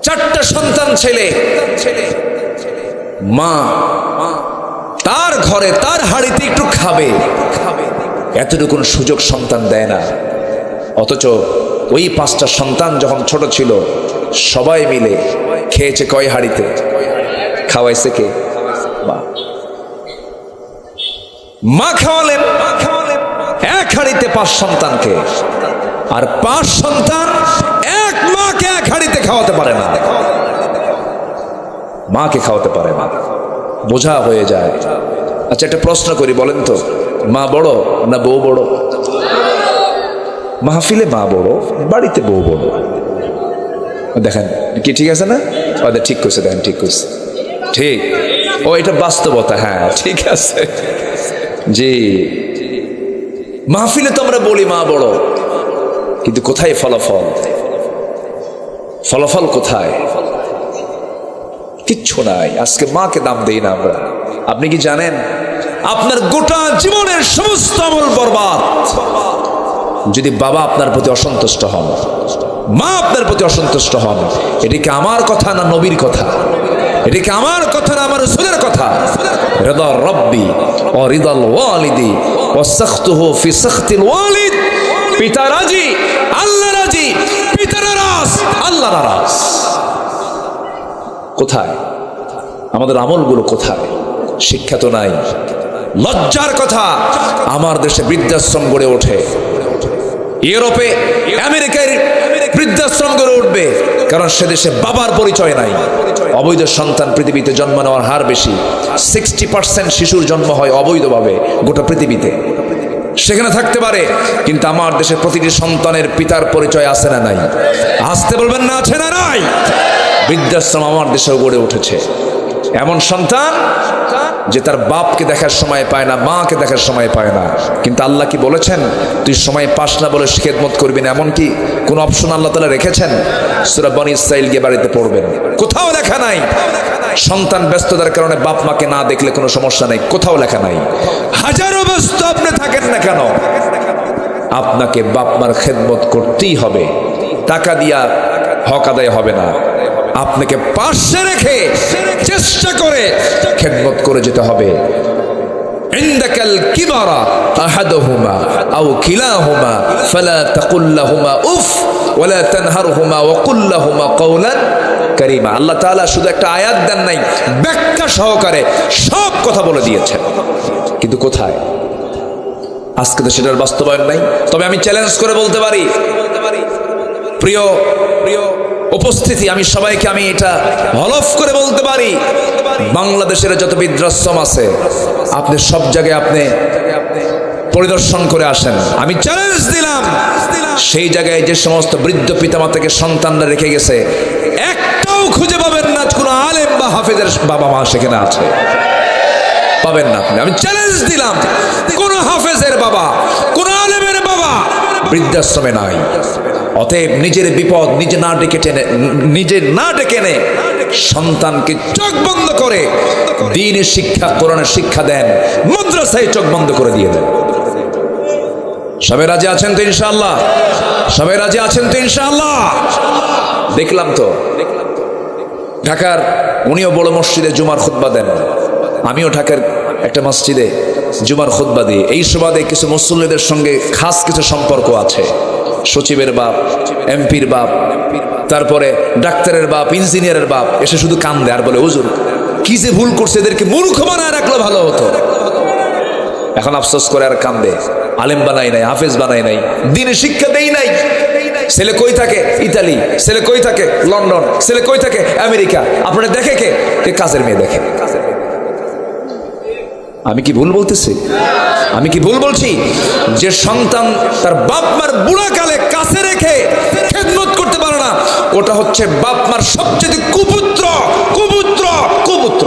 4টা সন্তান ছেলে, মা তার ঘরে তার হাড়িতে একটু খাবে, এতটুকু সুযোগ সন্তান দেয় না। অথচ ওই 5টা সন্তান যখন ছোট ছিল সবাই মিলে খেয়েছে কয় হাড়িতে? খাওয়াইছে কে? মা খাওয়ালেন 1 হাড়িতে 5 সন্তানকে, আর 5 সন্তান এক মাকে 1 হাড়িতে খাওয়াতে পারে না, মাকে খাওয়াতে পারে না, বোঝা হয়ে যায়। আচ্ছা একটা প্রশ্ন করি, বলেন তো, মা বড় না বউ বড়? মাহফিলে মা বড়, বাড়িতে বউ বড়। দেখেন কি ঠিক আছে না? ঠিক করছে, দেখেন ঠিক করছে, ঠিক। ও এটা বাস্তবতা, হ্যাঁ ঠিক আছে জি। মাহফিলে তো আমরা বলি মা বড়, কিন্তু কোথায় ফলাফল? ফলাফল কোথায়? কিচ্ছু নাই। আজকে মাকে দাম দেই না আমরা। আপনি কি জানেন আপনার গোটা জীবনের সমস্ত আমল বরবাদ। যদি বাবা আপনার প্রতি অসন্তুষ্ট হন, মা আপনার প্রতি অসন্তুষ্ট হন, এটি কি আমার কথা না নবীর কথা? এটি কি আমার কথা না আমার রাসূলের কথা? রিদা রাব্বি ওয়া রিদাল ওয়ালিদি ওয়া সাখতুহু ফি সাখতিল ওয়ালিদ। পিতা রাজি, আল্লাহ রাজি, পিতা নারাজ, আল্লাহ নারাজ। কোথায় আমাদের আমলগুলো? কোথায়? শিক্ষা তো নাই। লজ্জার কথা, আমার দেশে বৃদ্ধাশ্রম গড়ে ওঠে, ইউরোপে আমেরিকায় বৃদ্ধাশ্রম গড়ে উঠবে, কারণ সে দেশে বাবার পরিচয় নাই। অবৈধ সন্তান পৃথিবীতে জন্ম নেওয়ার হার বেশি। 60% শিশুর জন্ম হয় অবৈধভাবে গোটা পৃথিবীতে। সেখানে থাকতে পারে, কিন্তু আমার দেশের প্রতিটি সন্তানের পিতার পরিচয় আছে না নাই? আসতে বলবেন না আছে না নাই? বৃদ্ধাশ্রম আমার দেশেও গড়ে উঠেছে। এমন সন্তান যে তার বাপকে দেখার সময় পায় না, মাকে দেখার সময় পায় না, কিন্তু আল্লাহ কি বলেছেন তুই সময় পাস না বলে খেদমত করবি না? এমন কি কোন অপশন আল্লাহ তাআলা রেখেছেন? সূরা বনী ইসরাঈল গিয়ে বাড়িতে পড়বেন, কোথাও লেখা নাই সন্তান ব্যস্ততার কারণে বাপ মাকে না দেখলে কোনো সমস্যা নাই, কোথাও লেখা নাই। হাজারো ব্যস্ত আপনি থাকেন না কেন, আপনাকে বাপ মার খেদমত করতেই হবে। টাকা দিয়া হক আদায় হবে না, আপনাকে পাশে রেখে চেষ্টা করে খেদমত করে যেতে হবে। ইনদাকাল কিবারা আহাদুহুমা আও কিলাহুমা ফালা তাকুল লাহুমা উফ ওয়ালা তানহারহুমা ওয়া কুল লাহুমা কাওলান কারীমা। আল্লাহ তাআলা শুধু একটা আয়াত দেন নাই, ব্যাখ্যা সহকারে সব কথা বলে দিয়েছেন, কিন্তু কোথায়? আজকে তো সেটার বাস্তবায়ন নাই। তবে আমি চ্যালেঞ্জ করে বলতে পারি, প্রিয় উপস্থিতি, আমি সবাইকে আমি এটা হলফ করে বলতে পারি, বাংলাদেশের যত বৃদ্ধাশ্রম আছে আপনি সব জায়গায় আপনি পরিদর্শন করে আসেন। আমি চ্যালেঞ্জ দিলাম, সেই জায়গায় যে সমস্ত বৃদ্ধ পিতামাতাকে সন্তানরা রেখে গেছে, একটাও খুঁজে পাবেন না কোন আলেম বা হাফেজের বাবা মা সেখানে আছে, পাবেন না আপনি। আমি চ্যালেঞ্জ দিলাম, কোন হাফেজের বাবা, কোন আলেমের বাবা বৃদ্ধাশ্রমে নাই। অতএব নিজের বিপদ নিজে না ডেকে নে, সন্তানকে চোখ বন্ধ করে দ্বীনের শিক্ষা, কোরআনের শিক্ষা দেন, মাদ্রাসায় চোখ বন্ধ করে দিয়ে দেন। সবাই রাজি আছেন তো ইনশাআল্লাহ? সবাই রাজি আছেন তো ইনশাআল্লাহ? দেখলাম তো ঢাকার, উনিও বড় মসজিদে জুমার খুতবা দেন, আমিও ঢাকার একটা মসজিদে জুমার খুতবা দিই। এই সুবাদে কিছু মুসল্লিদের সঙ্গে খাস কিছু সম্পর্ক আছে। সচিবের বাপ, এমপির বাপ, তারপরে ডাক্তারের বাপ, ইঞ্জিনিয়ারের বাপ এসে শুধু কান্দে আর বলে হুজুর কি যে ভুল করছে, এদেরকে মূর্খ বানায় রাখলে ভালো হতো। এখন আফসোস করে আর কান্দে, আলেম বানাই নাই, হাফেজ বানাই নাই, দ্বীনের শিক্ষা দেই নাই। ছেলে কই থাকে? ইতালি। ছেলে কই থাকে? লন্ডন। ছেলে কই থাকে? আমেরিকা। আপনারা দেখে কে? কাজের মেয়ে দেখে। আমি কি ভুল বলতেছি? আমি কি ভুল বলছি? যে সন্তান তার বাপ মার বুড়া কালে কাছে রেখে খেদমত করতে পারে না, ওটা হচ্ছে বাপ মার সবচেয়ে কুপুত্র, কুপুত্র, কুপুত্র।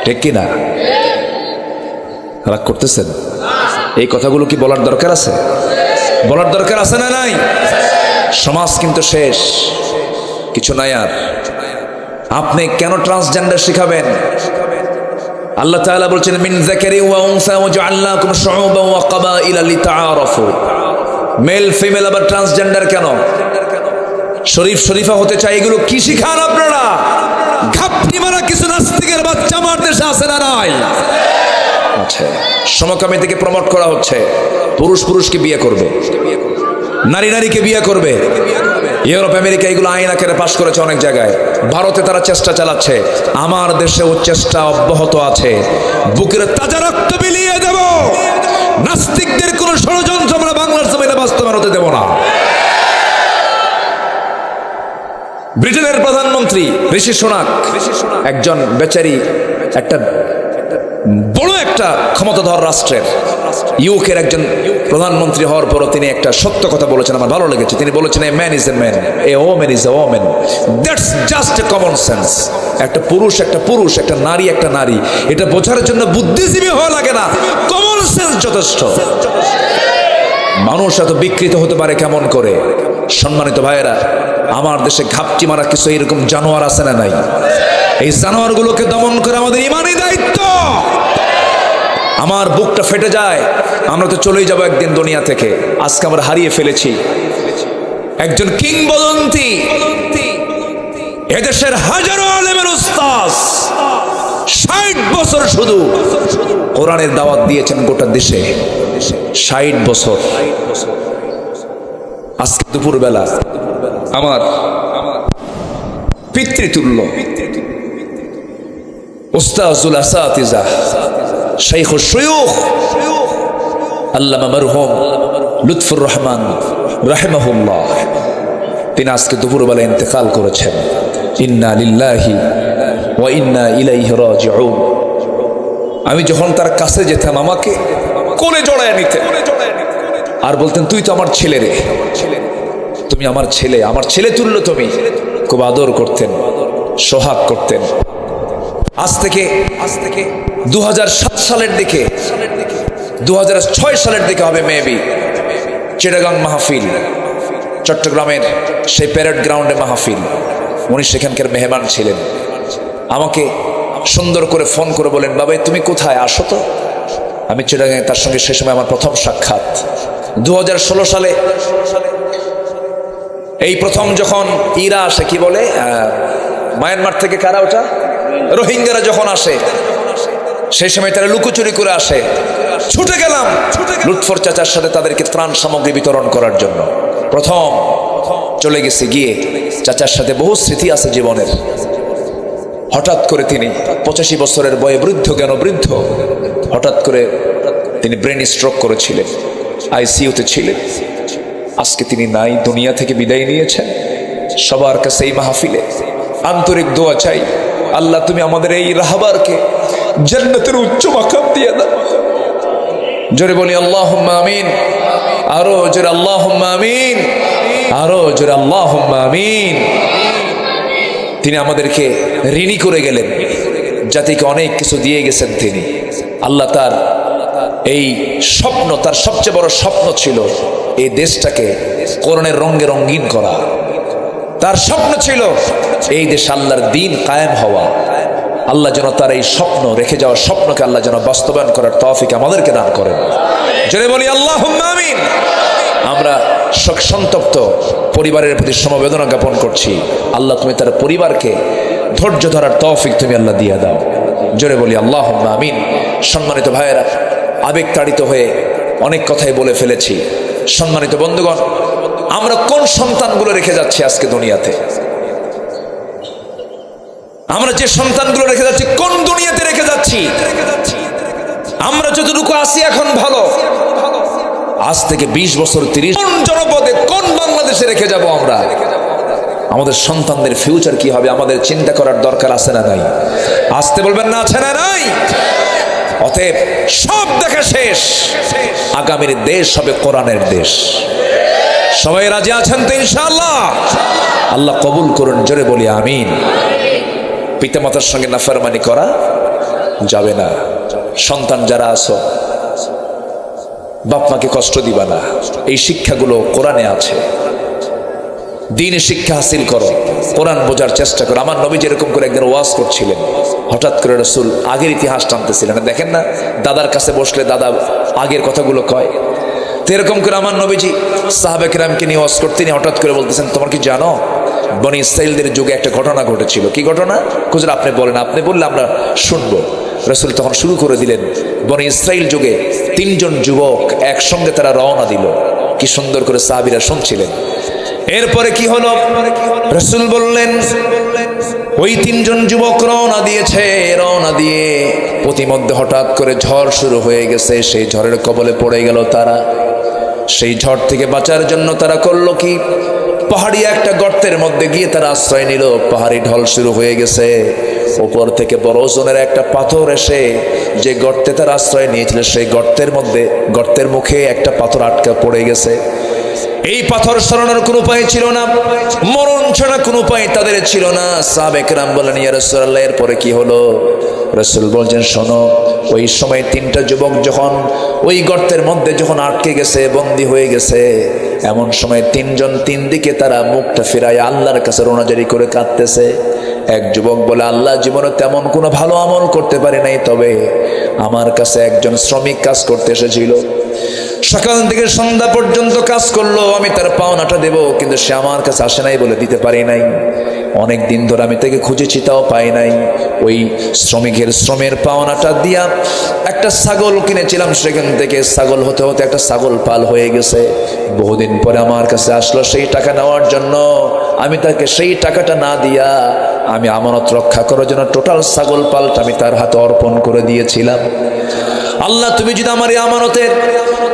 ঠিক কিনা? রাগ করতেছেন? এই কথাগুলো কি বলার দরকার আছে? বলার দরকার আছে না নাই? সমাজ কিন্তু শেষ, কিছু নাই আর। আপনি কেন ট্রান্সজেন্ডার শিখাবেন? আল্লাহ তাআলা বলছেন মিন যাকারি ওয়া উনসা ওয়া জাআলনাকুম শুউবান ওয়া ক্বাবাইলা লিতাআরাফু। মেল ফিমেল আবার ট্রান্সজেন্ডার কেন? শরীফ শরীফা হতে চাই, এগুলো কি শিখান আপনারা? ঘাপটি মারা কিছু নাস্তিকের বাচ্চা আমার দেশে আছে না নাই? আচ্ছা, সমকামিতাকে প্রমোট করা হচ্ছে, পুরুষ পুরুষকে বিয়ে করবে, নারী নারীকে বিয়ে করবে। ইউরোপ আমেরিকা এগুলো আইন আকারে পাশ করেছে অনেক জায়গায়। ভারতে তারা চেষ্টা চালাচ্ছে, আমার দেশেও চেষ্টা অব্যাহত আছে। বুকের তাজা রক্ত বিলিয়ে দেব, নাস্তিকদের কোন ষড়যন্ত্র আমরা বাংলার জমিনে বাস্তবায়ন হতে দেব না। ব্রিটেনের প্রধানমন্ত্রী ঋষি সুনাক একজন বেচারি, একটা বড় একটা ক্ষমতাধর রাষ্ট্রের ইউকের একজন প্রধানমন্ত্রী হওয়ার পরও তিনি একটা সত্য কথা বলেছেন, আমার ভালো লেগেছে। তিনি বলেছেন a man is a man, a woman is a woman, that's just a common sense. একটা পুরুষ একটা পুরুষ, একটা নারী একটা নারী, এটা বোঝার জন্য বুদ্ধিজীবী হওয়া লাগে না, কমন সেন্স যথেষ্ট। মানুষ এত বিকৃত হতে পারে কেমন করে? সম্মানিত ভাইয়েরা, আমার দেশে ঘাপটি মারা কিছু এরকম জানোয়ার আছে না নাই? এই জানোয়ারগুলোকে দমন করে আমাদের ইমানি দায়িত্ব। আমার বুকটা ফেটে যায়। আমরা তো চলেই যাব একদিন দুনিয়া থেকে, আজকে আমরা হারিয়ে ফেলেছি একজন কিংবদন্তি, এদেশের হাজারো আলেমের উস্তাদ, 60 বছর শুধু কোরআনের দাওয়াত দিয়েছেন গোটা দেশে, 60 বছর। আজকে দুপুরবেলা আমার পিতৃতুল্য উস্তাজুল আসাতিজা শাইখুশ শুয়ুখ আল্লামা মরহুম লুৎফুর রহমান রাহিমাহুল্লাহ, তিনি আজকে দুপুরবেলা ইন্তেকাল করেছেন। ইন্না লিল্লাহি ওয়া ইন্না ইলাইহি রাজিউন। আমি যখন তার কাছে যেতাম আমাকে কোলে জড়ায় নিতেন আর বলতেন, তুই তো আমার ছেলে রে, তুমি আমার ছেলে, আমার ছেলে তুল্য তুমি। খুব আদর করতেন, সোহাগ করতেন। আজ থেকে 2007 সালের দিকে, 2006 সালের দিকে হবে মেবি, চিটাগাং মাহফিল, চট্টগ্রামের সেই প্যারেড গ্রাউন্ডে মাহফিল। উনি সেখানকার মেহমান ছিলেন। আমাকে সুন্দর করে ফোন করে বলেন, বাবা তুমি কোথায়, আসো তো। আমি চিটাগাঁয়ে তার সঙ্গে সে সময় আমার প্রথম সাক্ষাৎ 2016 সালে। এই প্রথম যখন ইরা আসে, কি বলে মায়ানমার থেকে কারা ওটা, রোহিঙ্গারা যখন আসে, সেই সময় তারা লুকোচুরি করে আসে। ছুটে গেলাম লুৎফর চাচার সাথে তাদেরকে ত্রাণ সামগ্রী বিতরণ করার জন্য। প্রথম চলে গেছে, গিয়ে চাচার সাথে বহু স্মৃতি আছে জীবনের। হঠাৎ করে তিনি 85 বছরের বয়ে বৃদ্ধ, জ্ঞান বৃদ্ধ, হঠাৎ করে তিনি ব্রেন স্ট্রোক করেছিলেন, আইসিইউতে ছিলেন। আজকে তিনি নাই, দুনিয়া থেকে বিদায় নিয়েছেন। সবার কাছে এই মাহফিলে আন্তরিক দোয়া চাই, আল্লাহ তুমি আমাদের এই রাহবারকে জান্নাতের উচ্চ মাকাম দিয়ে দাও। জোরে বলি আল্লাহুম্মা আমিন, আরো জোরে আল্লাহুম্মা আমিন, আরো জোরে আল্লাহুম্মা আমিন। তিনি আমাদেরকে ঋণী করে গেলেন, জাতিকে অনেক কিছু দিয়ে গেছেন তিনি। আল্লাহ তার এই স্বপ্ন, তার সবচেয়ে বড় স্বপ্ন ছিল এই দেশটাকে কোরআনের রঙে রঙিন করা। তার স্বপ্ন ছিল এই দেশে আল্লাহর দ্বীন কায়েম হওয়া। আল্লাহ যেন তার এই স্বপ্ন, রেখে যাওয়া স্বপ্নকে আল্লাহ যেন বাস্তবায়ন করার তৌফিক আমাদেরকে দান করেন। জোরে বলি আল্লাহুম্মা আমিন। আমরা শোক সন্তপ্ত পরিবারের প্রতি সমবেদনা জ্ঞাপন করছি। আল্লাহ তুমি তার পরিবারকে ধৈর্য ধরার তৌফিক তুমি আল্লাহ দিয়ে দাও। জোরে বলি আল্লাহুম্মা আমিন। সম্মানিত ভাইয়েরা, আবেগ তাড়িত হয়ে অনেক কথাই বলে ফেলেছি। সম্মানিত বন্ধুগণ, আমরা কোন সন্তানগুলো রেখে যাচ্ছি আজকে দুনিয়াতে? আমরা যে সন্তানগুলো রেখে যাচ্ছি কোন দুনিয়াতে রেখে যাচ্ছি? আমরা যতটুকু আছি এখন ভালো, আজ থেকে 20 বছর 30 কোন জনপদে, কোন বাংলাদেশে রেখে যাব আমরা? আমাদের সন্তানদের ফিউচার কি হবে আমাদের চিন্তা করার দরকার আছে না নাই? আসতে বলবেন না, আছে না নাই? অতএব সব দেখা শেষ, আগামীর দেশ হবে কোরআনের দেশ। সবাই রাজি আছেন তো ইনশাআল্লাহ? আল্লাহ কবুল করুন, জোরে বলি আমিন। পিতামাতার সঙ্গে নাফরমানি করা যাবে না। সন্তান যারা আছো, বাপ মাকে কষ্ট দিবা না। এই শিক্ষাগুলো কোরআনে আছে। দ্বীনের শিক্ষা হাসিল করো, কোরআন বোঝার চেষ্টা করো। আমার নবী যেরকম করে একদিন ওয়াজ করছিলেন, হঠাৎ করে রাসূল আগের ইতিহাস টানতেছিলেন। দেখেন না, দাদার কাছে বসলে দাদা আগের কথাগুলো কয়। তো এরকম করে আমার নবীজি সাহাবে কেরামকে নিয়ে ওয়াজ করতেন, হঠাৎ করে বলতেছেন, তোমার কি জানো বনি ইসরাঈলদের যুগে একটা ঘটনা ঘটেছিল? কি ঘটনা? হুজুর আপনি বলেন, আপনি বললে আমরা শুনবো। রাসূল তখন শুরু করে দিলেন, বনি ইসরাঈল যুগে 3 জন যুবক একসঙ্গে তারা রওনা দিল। কি সুন্দর করে সাহাবীরা শুনছিলেন। এরপরে কি হলো? রাসূল বললেন, ওই 3 জন যুবক রওনা দিয়েছে, রওনা দিয়ে প্রতিমধ্যে হঠাৎ করে ঝড় শুরু হয়ে গেছে। সেই ঝড়ের কবলে পড়ে গেল তারা। সেই ঝড় থেকে বাঁচার জন্য তারা করলো কি? পাহাড়ি একটা গর্তের মধ্যে গিয়ে তারা আশ্রয় নিল। পাহাড়ি ঢল শুরু হয়ে গেছে, উপর থেকে বড় ওজনের একটা পাথর এসে যে গর্তে তারা আশ্রয় নিয়েছিল সেই গর্তের মুখে একটা পাথর আটকা পড়ে গেছে। এই পাথর সরানোর কোনো উপায় ছিল না, মরণ ছাড়া কোনো উপায় তাদের ছিল না। সাহাবে কেরাম বলেন, ইয়া রাসূলুল্লাহ এরপরে কি হলো? রাসূল বলছেন, শোনো, ওই সময় 3টা যুবক যখন ওই গর্তের মধ্যে যখন আটকে গেছে, বন্দী হয়ে গেছে, এমন সময় 3 জন 3 দিকে তারা মুখটা ফিরায় আল্লাহর কাছে রোনাজারি করে কাঁদতেছে। এক যুবক বলে, আল্লাহ, জীবনে তেমন কোনো ভালো আমল করতে পারি নাই, তবে আমার কাছে একজন শ্রমিক কাজ করতে এসেছিল, সকাল থেকে সন্ধ্যা পর্যন্ত কাজ করলো, আমি তার পাওনাটা দেব, কিন্তু সে আমার কাছে আসে নাই বলে দিতে পারি নাই। অনেক দিন ধরে আমি তাকে খুঁজেছি, তাও পাই নাই। ওই শ্রমিকের শ্রমের পাওনাটা দিয়া একটা ছাগল কিনেছিলাম, সেখান থেকে ছাগল হতে হতে একটা ছাগল পাল হয়ে গেছে। বহুদিন পরে আমার কাছে আসলো সেই টাকা নেওয়ার জন্য। আমি তাকে সেই টাকাটা না দিয়া আমি আমানত রক্ষা করার জন্য টোটাল ছাগল পালটা আমি তার হাতে অর্পণ করে দিয়েছিলাম। আল্লাহ, তুমি যদি আমার এই আমানতের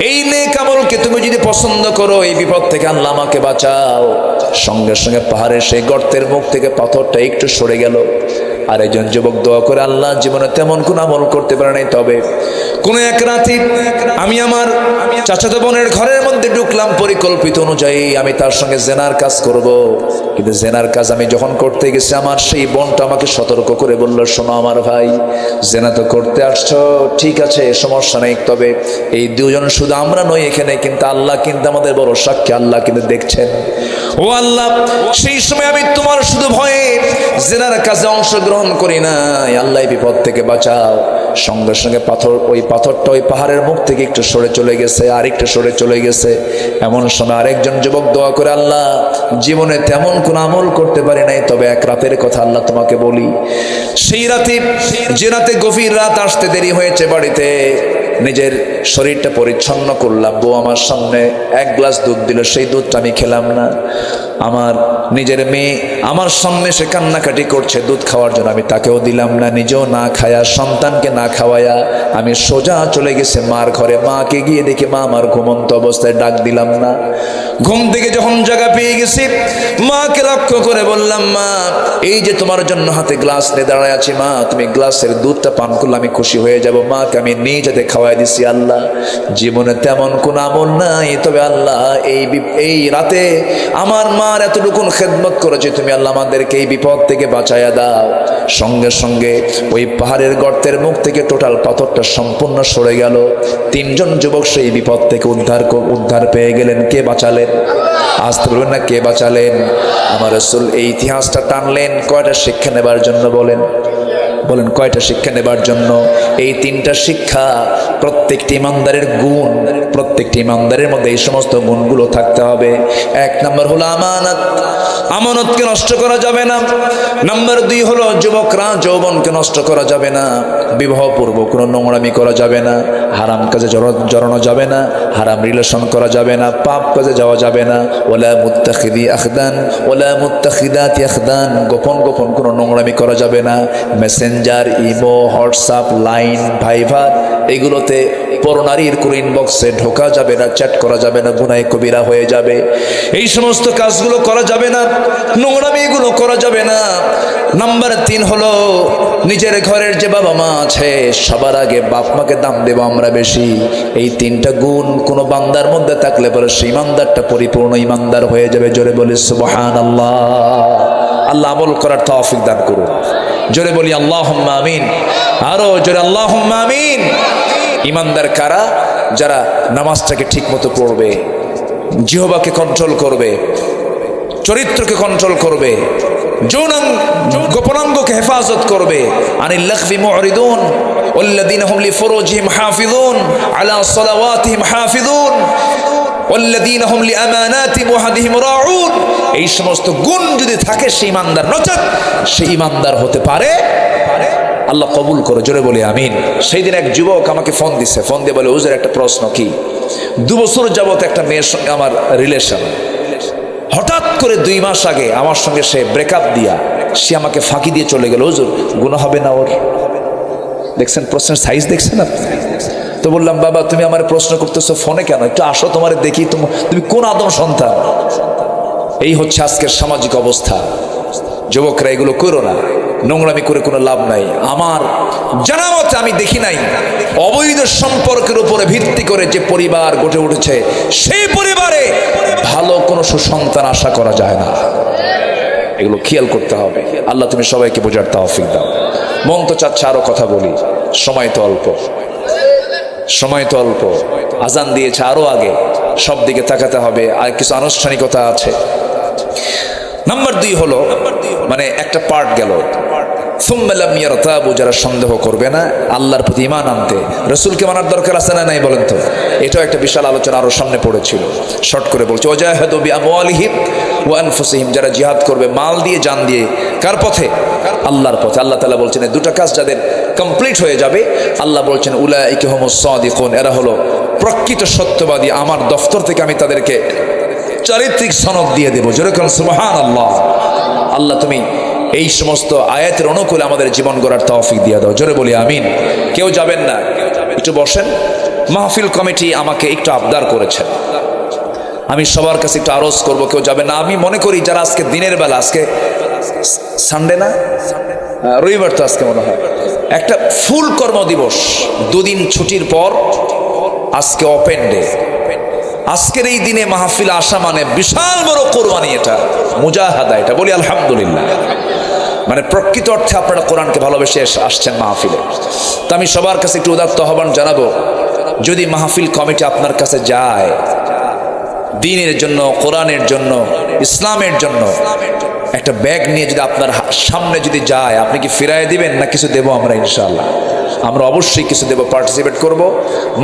এই নেক আমলকে তুমি যদি পছন্দ করো, এই বিপদ থেকে আল্লাহ আমাকে বাঁচাও। সঙ্গে সঙ্গে পাহাড়ের সেই গর্তের মুখ থেকে পাথরটা একটু সরে গেল। আর একজন যুবক দোয়া করে, আল্লাহ, জীবনে তেমন কোন আমল করতে পারে নাই, তবে কোন এক রাতে আমি আমার চাচাতো বোনের ঘরের মধ্যে ঢুকলাম, পরিকল্পিত অনুযায়ী আমি তার সঙ্গে জেনার কাজ করব। কিন্তু জেনার কাজ আমি যখন করতে গেছি, আমার সেই বোনটা আমাকে সতর্ক করে বলল, শোনো আমার ভাই, জেনা তো করতে আসছো, ঠিক আছে, সমস্যা নেই, তবে এই দুজন শুধু আমরা নই এখানে, কিন্তু আল্লাহ কিন্তু আমাদের বড় সাক্ষী, আল্লাহ কিন্তু দেখছেন। ও আল্লাহ, সেই সময় আমি তোমার শুধু ভয়ে জেনার কাজে অংশগ্রহণ করি না, আল্লাহ বিপদ থেকে বাঁচাও। সঙ্গে সঙ্গে ওই পাথরটা ওই পাহাড়ের মুখ থেকে একটু সরে চলে গেছে, আর একটু সরে চলে গেছে। এমন সময় আরেকজন যুবক দোয়া করে, আল্লাহ, জীবনে তেমন কোন আমল করতে পারি নাই, তবে এক রাতের কথা আল্লাহ তোমাকে বলি। সেই রাতে, যে রাতে গভীর রাত আসতে দেরি হয়েছে বাড়িতে, নিজের শরীরটা পরিচ্ছন্ন করলাম, বউ আমার সামনে এক গ্লাস দুধ দিল, সেই দুধটা আমি খেলাম না। আমার নিজের মেয়ে আমার সামনে সে কান্নাকাটি করছে দুধ খাওয়ার জন্য, আমি তাকেও দিলাম না। নিজেও না খায়া, সন্তানকে না খাওয়ায়া আমি সোজা চলে গেছে মার ঘরে। মাকে গিয়ে দেখি মা আমার ঘুমন্ত অবস্থায়, ডাক দিলাম না। ঘুম থেকে যখন জায়গা পেয়ে গেছি, মাকে লক্ষ্য করে বললাম, মা, এই যে তোমার জন্য হাতে গ্লাস নিয়ে দাঁড়ায় আছি, মা, তুমি গ্লাসের দুধটা পান করলে আমি খুশি হয়ে যাব। মাকে আমি নিজ হাতে খাওয়াই দিছি। আল্লাহ, জীবনে তেমন কোন আমল নাই, তবে আল্লাহ এই রাতে আমার মার এতটুকু খেদমত করেছে, তুমি আল্লাহ আমাদেরকে এই বিপদ থেকে বাঁচাইয়া দাও। সঙ্গে সঙ্গে ওই পাহাড়ের গর্তের মুখ থেকে টোটাল পাথরটা সম্পূর্ণ সরে গেল। তিনজন যুবক সেই বিপদ থেকে উদ্ধার পেয়ে গেলেন। কে বাঁচালেন? আসতে বলবেন না, কে বাঁচালেন? আমার রাসূল এই ইতিহাসটা টানলেন কয়টা শিক্ষা নেবার জন্য? বলেন কয়টা শিক্ষা নেবার জন্য? এই তিনটা শিক্ষা। প্রত্যেকটি ইমানদারের গুণ, প্রত্যেকটি ইমানদারের মধ্যে এই সমস্ত গুণগুলো থাকতে হবে। এক নম্বর হলো আমানত, আমানতকে নষ্ট করা যাবে না। নাম্বার 2 হলো যুবকরা, যৌবনকে নষ্ট করা যাবে না। বিবাহ পূর্ব কোনো নোংরামি করা যাবে না, হারাম কাজে জড়ানো যাবে না, হারাম রিলেশন করা যাবে না, পাপ কাজে যাওয়া যাবে না। ওয়ালা মুত্তাখিদি আখদান ওয়ালা মুত্তাখিদাতি আখদান, গোপন গোপন কোনো নোংরামি করা যাবে না। মেসেঞ্জার, ইমো, হোয়াটসঅ্যাপ, লাইন, ভাইভার, এগুলোতে পরনারীর কোনো ইনবক্সে ঢোকা যাবে না, চ্যাট করা যাবে না, গুনাহে কবিরা হয়ে যাবে। এই সমস্ত কাজগুলো করা যাবে না, নোংরামি এগুলো করা যাবে না। নাম্বার 3 হলো নিজের ঘরের যে বাবা মা আছে, সবার আগে বাপ মাকে দাম দেব আমরা বেশি। এই 3টা গুণ কোনো বান্দার মধ্যে থাকলে পরে সেই ইমানদারটা পরিপূর্ণ ইমানদার হয়ে যাবে। জোরে বলি সুবহানাল্লাহ। আল্লাহ আমল করার তৌফিক দান করুন। জোরে বলি আল্লাহুম্মা আমিন। আরো জোরে আল্লাহুম্মা আমিন। ইমানদার কারা? যারা নামাজটাকে ঠিক মতো পড়বে, জিহ্বাকে কন্ট্রোল করবে, চরিত্রকে কন্ট্রোল করবে, গোপনাঙ্গকে হেফাজত করবে। আনিল লাগফি মুরিদুন ওয়াল্লাযীনা হুম লিফুরুজিহিম হাফিযুন আলা সালাওয়াতিহিম হাফিযুন ওয়াল্লাযীনা হুম লিআমানাতিহিম ওয়া আহদিহিম রাউন। এই সমস্ত গুণ যদি থাকে সেই ইমানদার, নচেত সেই ইমানদার হতে পারে। আল্লাহ কবুল করে। জোরে বলি আমিন। সেই দিন এক যুবক আমাকে ফোন দিয়ে বলে, হুজুর একটা প্রশ্ন। কি? 2 বছর যাবত একটা মেয়ের সঙ্গে আমার রিলেশন, হঠাৎ করে 2 মাস আগে আমার সঙ্গে সে ব্রেকআপ দিয়া সে আমাকে ফাঁকি দিয়ে চলে গেল। হুজুর, গুনাহ হবে না ওর? দেখছেন প্রশ্নের সাইজ, দেখছেন আপনি? তো বললাম, বাবা তুমি আমার প্রশ্ন করতেছো ফোনে কেন? একটু আসো, তোমার দেখি তুমি কোন আদম সন্তান। এই হচ্ছে আজকের সামাজিক অবস্থা। যুবকরা এগুলো করো না, নোংরামি করে কোনো লাভ নাই। আমার জানা মতে আমি দেখি নাই অবৈধ সম্পর্কের উপরে ভিত্তি করে যে পরিবার গড়ে উঠেছে, সেই পরিবারে ভালো কোনো সুসন্তান আশা করা যায় না। এগুলো খেয়াল করতে হবে। আল্লাহ তুমি সবাইকে বোঝার তৌফিক দাও। মন তো চাচ্ছে আরো কথা বলি, সময় তো অল্প, আজান দিয়েছে আরো আগে, সব দিকে তাকাতে হবে, আর কিছু আনুষ্ঠানিকতা আছে। নাম্বার 2 হলো মানে একটা পার্ট গেল। সুম্মা লাম ইয়ারতাবু, যারা সন্দেহ করবে না আল্লাহর প্রতি ঈমান আনতে। রাসূলকে মানার দরকার আছে না নাই বলেন তো? এটাও একটা বিশাল আলোচনা আরো সামনে পড়েছিল, শর্ট করে বলছি। ওয়াজাহাদু বিআমওয়ালিহিম ওয়া আনফুসিহিম, যারা জিহাদ করবে মাল দিয়ে জান দিয়ে, কার পথে? আল্লাহর পথে। আল্লাহ তাআলা বলছেন এই দুটো কাজ যাদের কমপ্লিট হয়ে যাবে, আল্লাহ বলছেন উলাইকা হুমুস সাদিকুন, এরা হলো প্রকৃত সত্যবাদী, আমার দফতর থেকে আমি তাদেরকে চারিত্রিক সনদ দিয়ে দেবো। যেরকম সুবহানাল্লাহ। আল্লাহ তুমি এই সমস্ত আয়াতের অনুকূলে আমাদের জীবন গড়ার তৌফিক দিয়ে দাও, জোরে বলি আমিন। কেউ যাবেন না, একটু বসেন। মাহফিল কমিটি আমাকে একটু আবদার করেছেন, আমি সবার কাছে একটু আরজ করব, কেউ যাবেন না। আমি মনে করি যারা আজকে দিনের বেলা, আজকে সানডে না, রবিবার তো আজকে মনে হয়, একটা ফুল কর্মদিবস, দুদিন ছুটির পর আজকে ওপেন ডে। আজকের এই দিনে মাহফিল আসা মানে বিশাল বড় কোরবানি, এটা মুজাহাদা, এটা বলি আলহামদুলিল্লাহ। মানে প্রকৃত অর্থে আপনারা কোরআনকে ভালোবেসে আসছেন মাহফিলে। তো আমি সবার কাছে একটু উদাত্ত আহ্বান জানাবো, যদি মাহফিল কমিটি আপনার কাছে যায় দ্বীনের জন্য, কোরআনের জন্য, ইসলামের জন্য, একটা ব্যাগ নিয়ে যদি আপনার সামনে যদি যায়, আপনি কি ফিরায় দিবেন না কিছু দেবো আমরা? ইনশাআল্লাহ আমরা অবশ্যই কিছু দেবো, পার্টিসিপেট করব।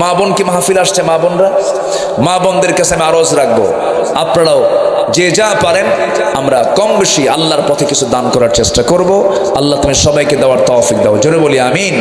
মা বোন কি মাহফিল আসছে? মা বোনরা, মা বোনদের কাছে আমি আরজ রাখবো, আপনারাও যে যা পারেন আমরা কম বেশি আল্লাহর পথে কিছু দান করার চেষ্টা করব। আল্লাহ তুমি সবাইকে দেওয়ার তৌফিক দাও, জোরে বলি আমিন।